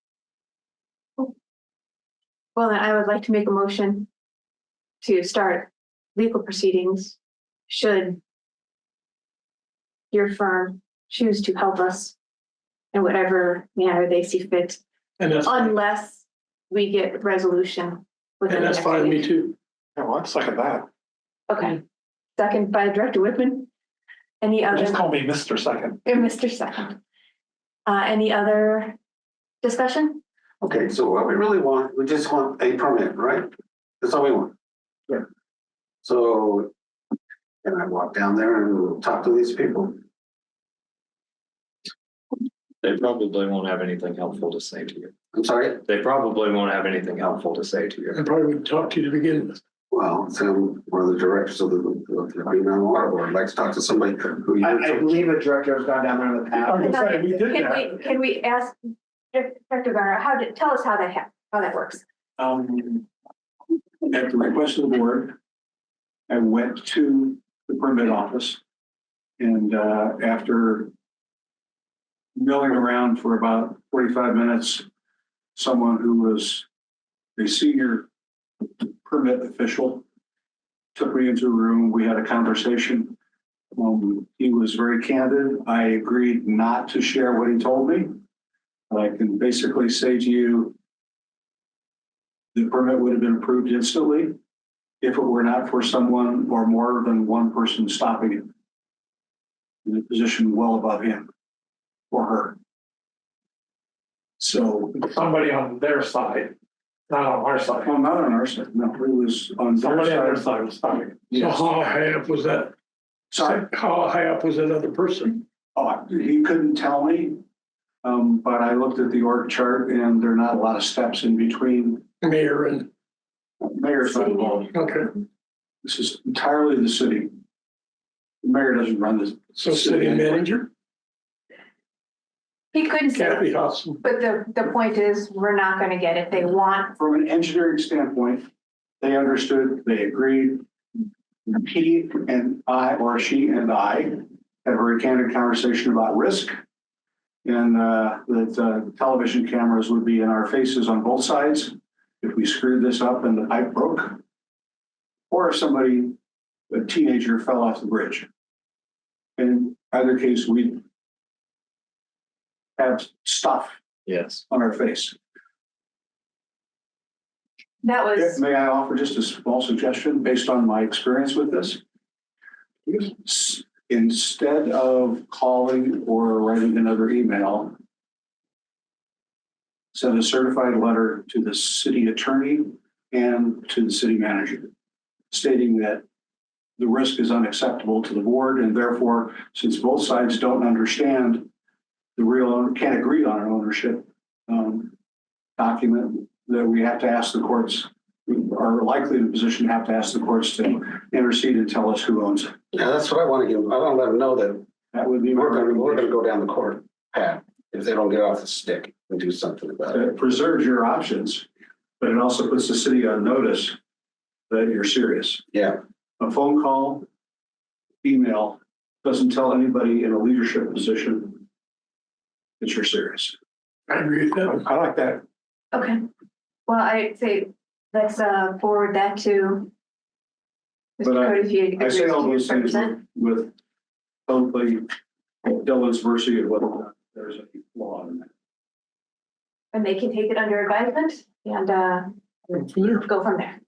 Well, then I would like to make a motion to start legal proceedings should your firm choose to help us in whatever manner they see fit, and that's unless we get resolution within the next fine with me week. too. Yeah, well, I'd second that. Okay. Second by Director Whitman. Any other? Just call me Mr. Second. Mr. Second. Any other discussion? Okay, so what we really want, we just want a permit, right? That's all we want. Yeah. So can I walk down there and talk to these people? They probably won't have anything helpful to say to you. I'm sorry? They probably won't have anything helpful to say to you. I probably would talk to you to begin with. Well, so one of the directors of the Green Mountain Water Board, I'd like to talk to somebody who. I believe a director has gone down there in the I was past. gonna say, we did that. Can we ask Director Garner, tell us how that works? At the request of the board, I went to the permit office. And after milling around for about 45 minutes, someone who was a senior permit official took me into a room. We had a conversation. He was very candid. I agreed not to share what he told me. I can basically say to you, the permit would have been approved instantly if it were not for someone or more than one person stopping it in a position well above him or her. So, Somebody on their side, not on our side. well, not on our side. No, it was on their Somebody on their side. side was stopping. So Yes. how high up was that? Sorry. How high up was that other person? Oh, he couldn't tell me. But I looked at the org chart and there are not a lot of steps in between. Mayor and, Mayor's not involved. okay, This is entirely the city. The mayor doesn't run this. so city manager, He couldn't say, Kathy Hudson. but the point is, we're not gonna get it. They want, From an engineering standpoint, they understood, they agreed. He and I, or she and I, had a very candid conversation about risk. And that television cameras would be in our faces on both sides if we screwed this up and the pipe broke. Or if somebody, a teenager, fell off the bridge. In either case, we'd have stuff Yes. on our face. that was, May I offer just a small suggestion based on my experience with this? Instead of calling or writing another email, send a certified letter to the city attorney and to the city manager, stating that the risk is unacceptable to the board, and therefore, since both sides don't understand the real owner, can't agree on an ownership document, that we have to ask the courts, we are likely in a position to have to ask the courts to intercede and tell us who owns it. Yeah, that's what I want to give. I want to let them know that That would be my we're going to recommendation. go down the court path if they don't get off the stick and do something about it. It preserves your options, but it also puts the city on notice that you're serious. Yeah. A phone call, email doesn't tell anybody in a leadership position that you're serious. I agree with that. I like that. okay. Well, I'd say, let's forward that to But Mr. Cody, if he I agrees say all to those things represent. with totally Dylan's mercy of whether or not there's a flaw in that. And they can take it under advisement and From there, go from there.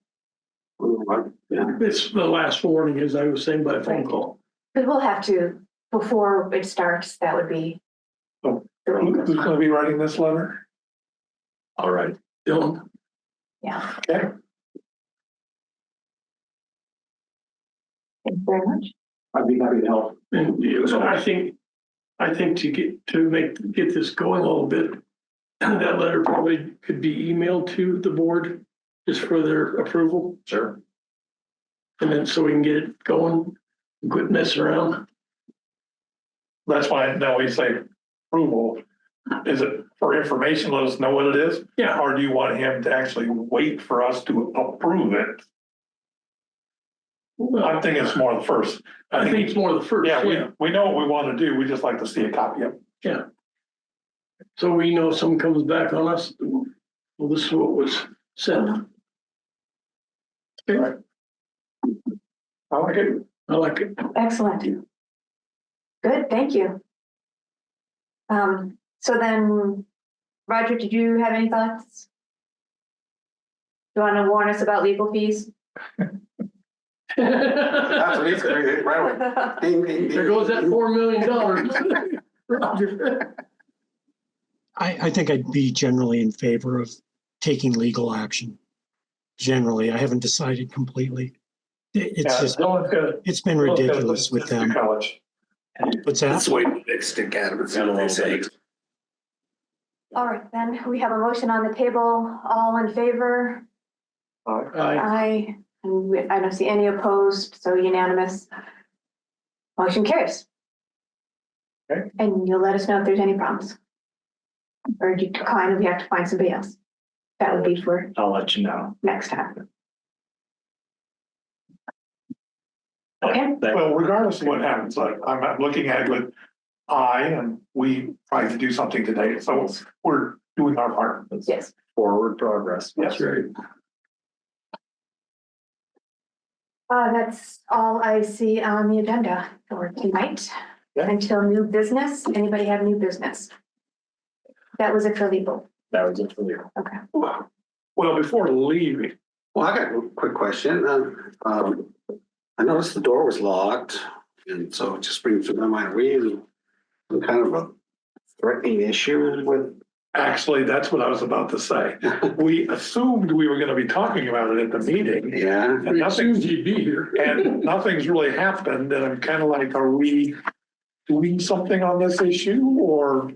Yeah. it's the last warning, as I was saying, by a phone call. Because we'll have to, before it starts, that would be. Oh, the way it Who's goes. going to be writing this letter? All right, Dylan. Yeah, Okay. thank you very much. I'd be happy to help. And I think to get this going a little bit, that letter probably could be emailed to the board just for their approval. Sure. And then so we can get it going, quit messing around. That's why now we say approval. Is it for information? Let us know what it is. Yeah. Or do you want him to actually wait for us to approve it? I think it's more the first. I think it's more the first. Yeah, we know what we want to do. We just like to see a copy of it. Yeah. So we know if someone comes back on us, well, this is what was said. Okay. I like it. I like it. Excellent. Good, thank you. So then, Roger, did you have any thoughts? Do you want to warn us about legal fees? That's what he's gonna do, right away. Ding, ding, ding. There goes that $4 million. Roger. I think I'd be generally in favor of taking legal action. Generally, I haven't decided completely. It's just, it's been ridiculous with them. College. What's that? way to stick at it, what they say. All right, then, we have a motion on the table. All in favor? Aye. And I don't see any opposed, so unanimous. Motion carries. Okay. And you'll let us know if there's any problems. Or do you decline and we have to find somebody else? That would be for I'll let you know. next time. Okay, Well, regardless of what happens, I'm looking at it with and we tried to do something today, so we're doing our part. yes. Forward progress. Yes. Right. That's all I see on the agenda for tonight. Yeah. Until new business. Anybody have new business? That was it for legal. That was it for you. Okay. Well, before leaving, Well, I got a quick question. I noticed the door was locked, and so it just brings to my mind, are we in some kind of a threatening issue with? actually, that's what I was about to say. We assumed we were going to be talking about it at the meeting. Yeah, And We assumed nothing's, you'd be here. and nothing's really happened, and I'm kind of like, are we doing something on this issue, or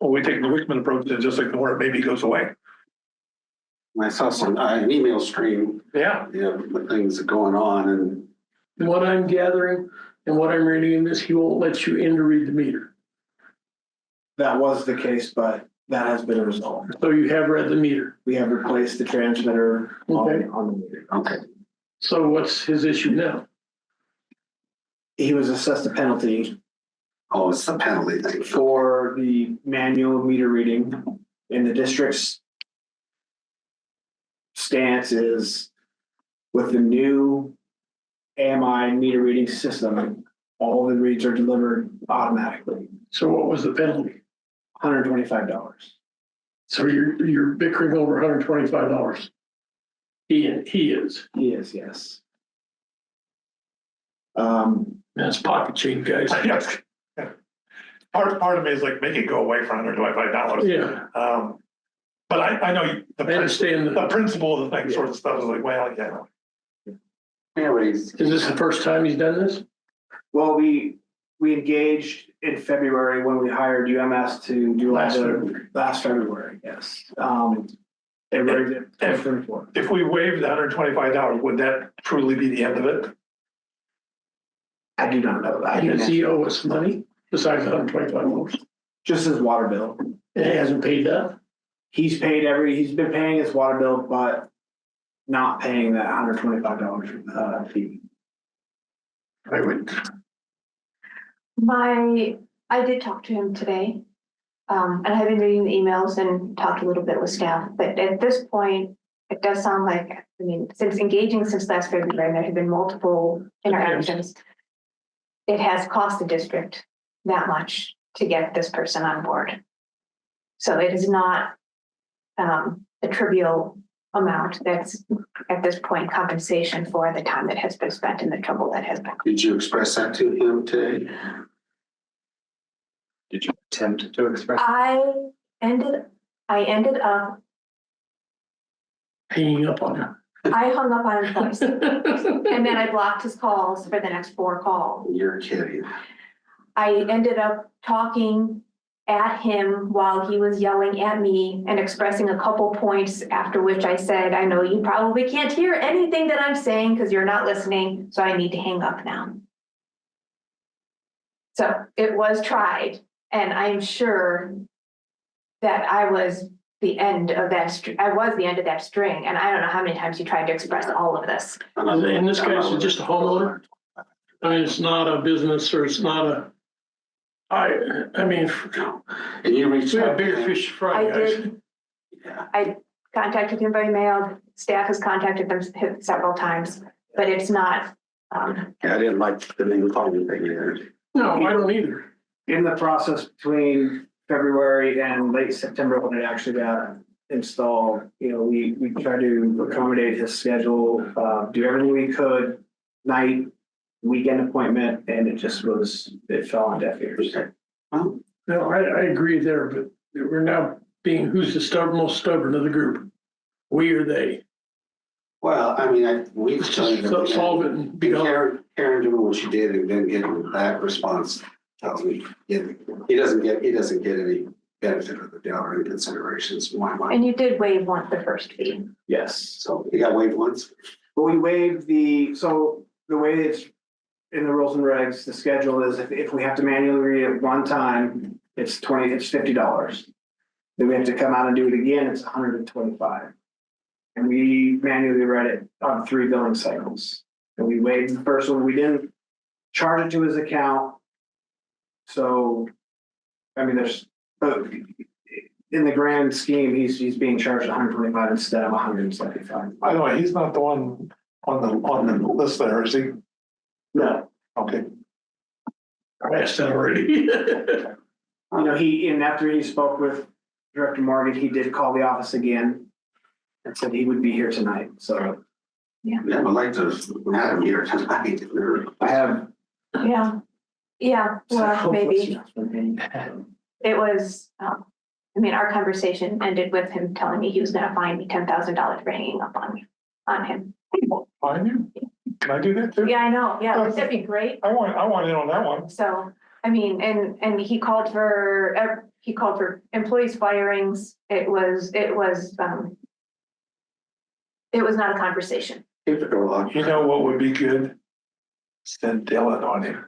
we take the Wickman approach and just ignore it, maybe it goes away? I saw an email stream, Yeah, the things going on, and What I'm gathering and what I'm reading in this, he won't let you in to read the meter. That was the case, but that has been resolved. So you have read the meter. We have replaced the transmitter Okay. on the meter. okay. So what's his issue now? He was assessed a penalty Oh, it's the penalty thing. for the manual meter reading, and the district's stance is with the new AMI meter reading system, all the reads are delivered automatically, So what was the penalty? $125. So you're bickering over $125. He is. He is, yes. That's pocket change, guys. part of me is like, make it go away for $125. Yeah, But I know I understand. the principle of the thing sort of stuff is like, well, yeah. Yeah, but he's. Is this the first time he's done this? Well, we engaged in February when we hired UMS to do last February, yes. February 2024. If we waived the $125, would that truly be the end of it? I do not know that. Does he owe us money besides $125? Just his water bill. And he hasn't paid that? He's been paying his water bill, but not paying that $125 fee. I would. I did talk to him today. And I've been reading the emails and talked a little bit with staff, but at this point, it does sound like, I mean, since last February, there have been multiple interactions. It has cost the district that much to get this person on board. So it is not a trivial amount that's at this point compensation for the time that has been spent and the trouble that has been. Did you express that to him today? Did you attempt to express? I ended up, Hanging up on him. I hung up on him twice. And then I blocked his calls for the next 4 calls. You're kidding. I ended up talking at him while he was yelling at me and expressing a couple points, after which I said, I know you probably can't hear anything that I'm saying because you're not listening, so I need to hang up now. So it was tried, and I'm sure that I was the end of that string, and I don't know how many times you tried to express all of this. And this guy's just a homeowner. I mean, it's not a business, or it's not a, I mean, And you reached we out. have bigger to him? fish to fry, I guys. did, Yeah. I contacted him by mail, staff has contacted them several times, but it's not, Yeah, I didn't like the name calling thing either. No, I don't either. In the process between February and late September when it actually got installed, you know, we tried to accommodate his schedule, do everything we could, night, weekend appointment, and it fell on deaf ears. Well, No, I agree there, but we're now being, who's the most stubborn of the group? We or they? well, I mean, we've Let's done just solve it and be gone. Karen doing what she did and then getting that response tells me he doesn't get any benefit of the dollar in considerations. Why? and you did waive the first fee. Yes. So he got waived once. But we waived so the way it's in the rules and regs, the schedule is if we have to manually read it one time, it's $50. Then we have to come out and do it again, it's $125. And we manually read it on 3 billing cycles. And we waived the first one, we didn't charge it to his account. So, I mean, but in the grand scheme, he's being charged $125 instead of $175. By the way, he's not the one on the list there, is he? No. Okay. I asked that already. You know, and after he spoke with Director Morgan, he did call the office again and said he would be here tonight. So Yeah, I'd like to have him here tonight. I have. Yeah, well, maybe. It was, I mean, our conversation ended with him telling me he was gonna fine me $10,000 for hanging up on him. Fine, you? Can I do that too? Yeah, I know, yeah, that'd be great. I want in on that one. So, I mean, and he called for employees firings. It was not a conversation. You know what would be good? Send Dylan on him.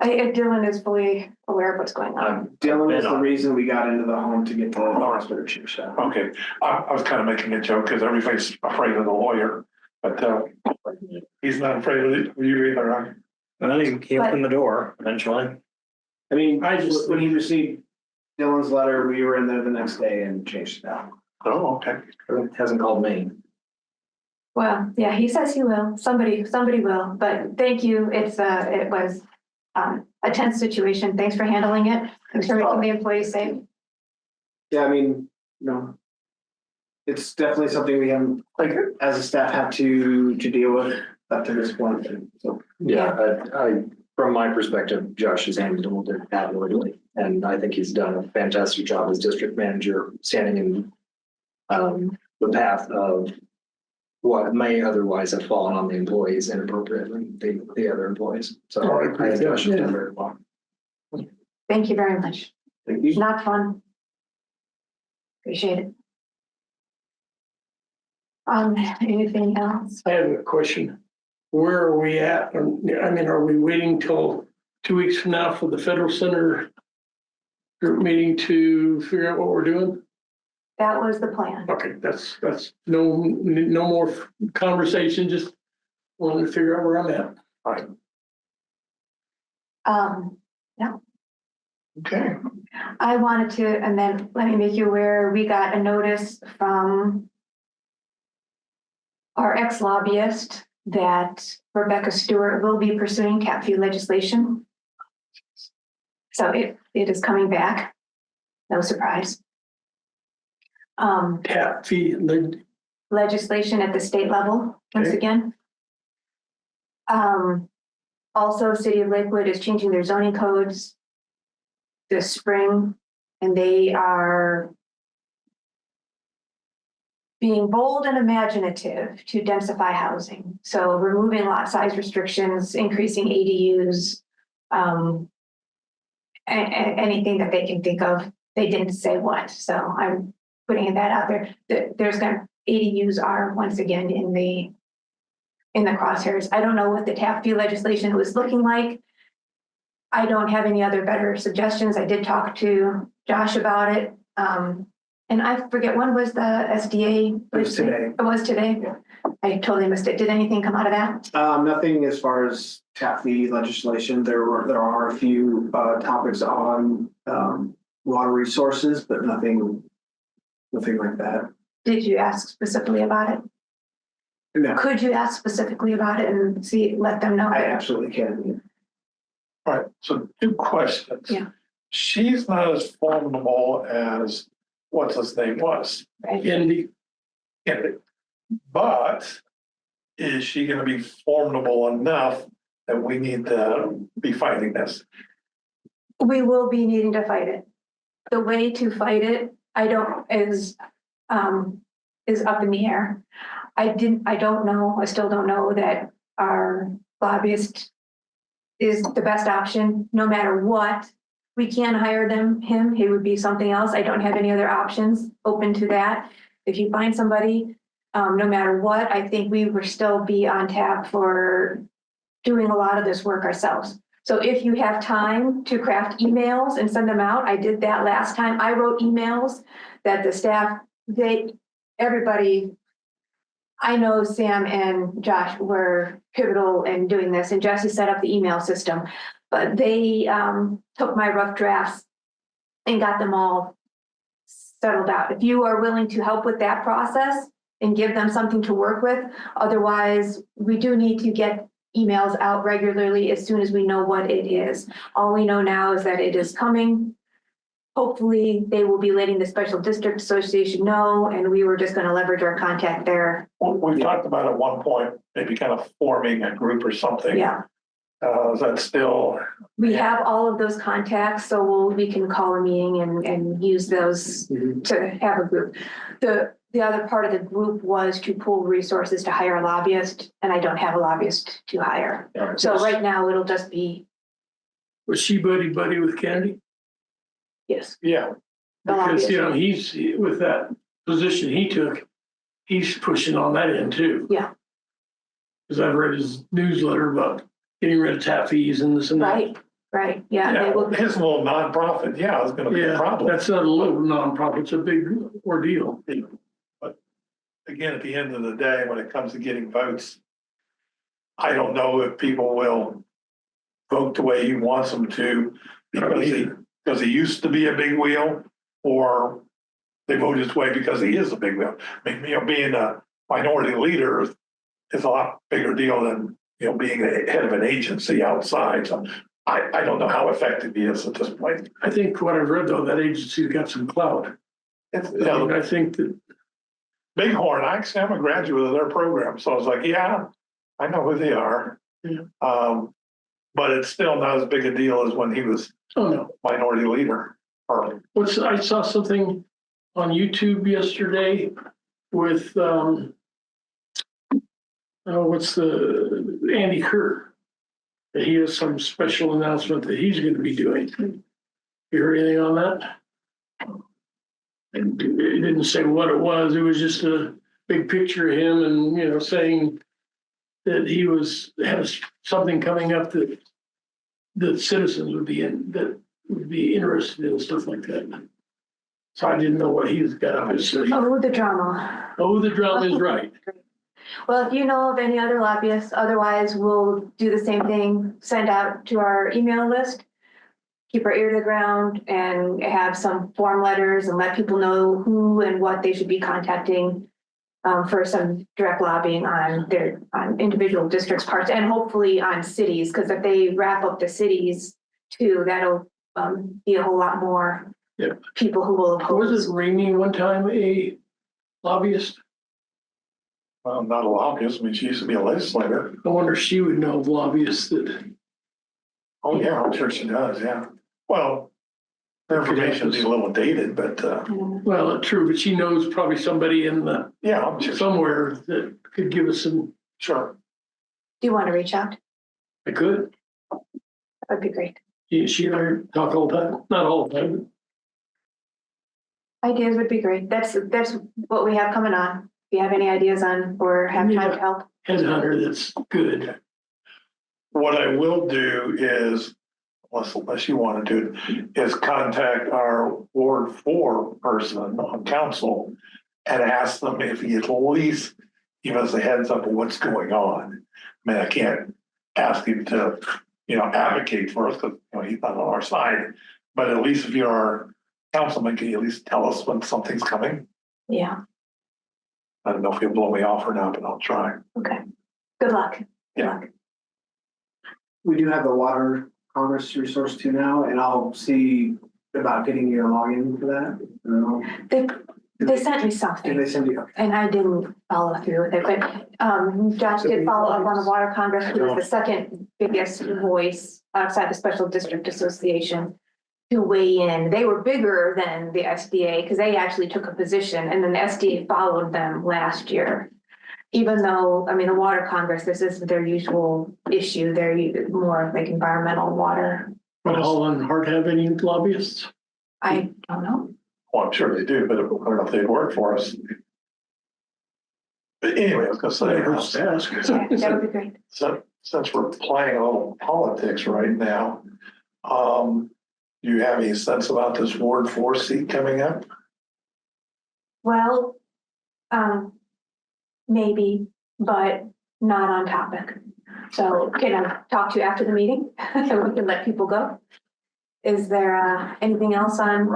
Dylan is fully aware of what's going on. Dylan is the reason we got into the home to get the hospital shot. Okay, I was kind of making a joke because everybody's afraid of the lawyer, but he's not afraid of you either, huh? Well, he opened the door eventually. I mean, when he received Dylan's letter, we were in there the next day and changed it out. Oh, okay. It hasn't called me. Well, yeah, he says he will. Somebody will. But thank you. It was a tense situation. Thanks for handling it. Thanks for making the employees safe. Yeah, I mean, it's definitely something we haven't, as a staff, had to deal with up to this point. So Yeah, I from my perspective, Josh has handled it admirably, and I think he's done a fantastic job as district manager, standing in the path of what may otherwise have fallen on the employees inappropriately, the other employees. So Oh, I I agree think with Josh that, has yeah. done very well. Thank you very much. thank you. Not fun. Appreciate it. Anything else? I have a question. Where are we at? I mean, are we waiting till 2 weeks from now for the Federal Center group meeting to figure out what we're doing? That was the plan. Okay, that's no more conversation, just wanted to figure out where I'm at. All right. Okay. I wanted to, and then let me make you aware, we got a notice from our ex-lobbyist that Rebecca Stewart will be pursuing cap fee legislation. So it is coming back. No surprise. Tap fee, legislation at the state level, once Okay. again. Also, City of Lakewood is changing their zoning codes this spring, and they are being bold and imaginative to densify housing. So removing lot size restrictions, increasing ADUs, anything that they can think of. They didn't say what, so I'm putting that out there. ADUs are once again in the crosshairs. I don't know what the tap fee legislation was looking like. I don't have any other better suggestions. I did talk to Josh about it. And I forget, when was the SDA? It was today. It was today? Yeah. I totally missed it. Did anything come out of that? Nothing as far as tap fee legislation. There are a few topics on water resources, but nothing like that. Did you ask specifically about it? No, Could you ask specifically about it and let them know? I absolutely can. All right, so 2 questions. Yeah. She's not as formidable as what's his name was, Right? Andy, Kennedy. But is she gonna be formidable enough that we need to be fighting this? We will be needing to fight it. The way to fight it, is up in the air. I don't know, I still don't know that our lobbyist is the best option, no matter what. We can hire him, he would be something else. I don't have any other options open to that. If you find somebody, no matter what, I think we will still be on tap for doing a lot of this work ourselves. So if you have time to craft emails and send them out, I did that last time. I wrote emails that the staff, everybody, I know Sam and Josh were pivotal in doing this, and Jesse set up the email system, but they took my rough drafts and got them all settled out. If you are willing to help with that process and give them something to work with, otherwise we do need to get emails out regularly as soon as we know what it is. All we know now is that it is coming. Hopefully they will be letting the Special District Association know, and we were just going to leverage our contact there. We talked about at one point, maybe kind of forming a group or something. Yeah, Is that still? we have all of those contacts, so we can call a meeting and use those to have a group. The other part of the group was to pool resources to hire a lobbyist, and I don't have a lobbyist to hire. So right now it'll just be, was she buddy with Kennedy? yes. Yeah, the Because, lobbyist. you know, he's, with that position he took, he's pushing on that end too. Yeah. Because I've read his newsletter about getting rid of tap fees and this and that. Right, yeah, they will. his little nonprofit, is gonna be a Yeah, problem. that's not a little nonprofit, it's a big ordeal. But again, at the end of the day, when it comes to getting votes, I don't know if people will vote the way he wants them to because he used to be a big wheel, or they vote his way because he is a big wheel. I mean, being a minority leader is a lot bigger deal than, being the head of an agency outside. So I don't know how effective he is at this point. I think what I've read though, that agency's got some clout. I think that, Bighorn, I'm a graduate of their program, so I was like, yeah, I know who they are. Yeah. But it's still not as big a deal as when he was oh no. minority leader. I saw something on YouTube yesterday with, what's the Andy Kerr? That he has some special announcement that he's going to be doing. You heard anything on that? And it didn't say what it was. It was just a big picture of him and, saying that he has something coming up that citizens would be interested in, stuff like that. So I didn't know what he's got up his sleeve. Oh, the drama. Oh, the drama is right. Well, if you know of any other lobbyists, otherwise we'll do the same thing, send out to our email list, keep our ear to the ground and have some form letters and let people know who and what they should be contacting for some direct lobbying on individual districts' parts and hopefully on cities, because if they wrap up the cities too, that'll be a whole lot more people who will oppose. Was it Rainey one time a lobbyist? Well, not a lobbyist. I mean, she used to be a legislator. I wonder if she would know of lobbyists that, Oh, yeah, I'm sure she does, yeah. Well, the information is a little dated, but, well, true, but she knows probably somebody in the, yeah, I'm sure. somewhere that could give us some, Sure. Do you want to reach out? I could. That'd be great. She and I talk all the time, not all the time, Ideas would be great. That's what we have coming on. If you have any ideas on or have time to help. but headhunter that's good. What I will do is, unless you want to do it, is contact our Ward 4 person on council and ask them if he at least give us a heads up of what's going on. I mean, I can't ask him to, advocate for us because, he's not on our side. But at least if you're our councilman, can you at least tell us when something's coming? Yeah. I don't know if he'll blow me off or not, but I'll try. Okay. Good luck. Good Yeah. luck. We do have the Water Congress resource too now, and I'll see about getting your login for that. They sent me Did something they send you? and I didn't follow through with it, but Josh did follow up on the Water Congress, who was the second biggest voice outside the Special District Association to weigh in. They were bigger than the SDA because they actually took a position, and then the SDA followed them last year. Even though, I mean, the Water Congress, this isn't their usual issue. They're more like environmental water. But Holland Hart have any lobbyists? I don't know. Well, I'm sure they do, but I don't know if they'd work for us. But anyway, I was gonna That hurts say, to ask. Yeah, that would be great. since we're playing a little politics right now, do you have any sense about this Ward 4 seat coming up? Well, maybe, but not on topic. So can I talk to you after the meeting? So we can let people go? Is there anything else on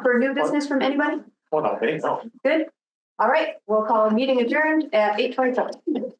for new business from anybody? Well, not me, no. Good. All right, we'll call a meeting adjourned at 8:27.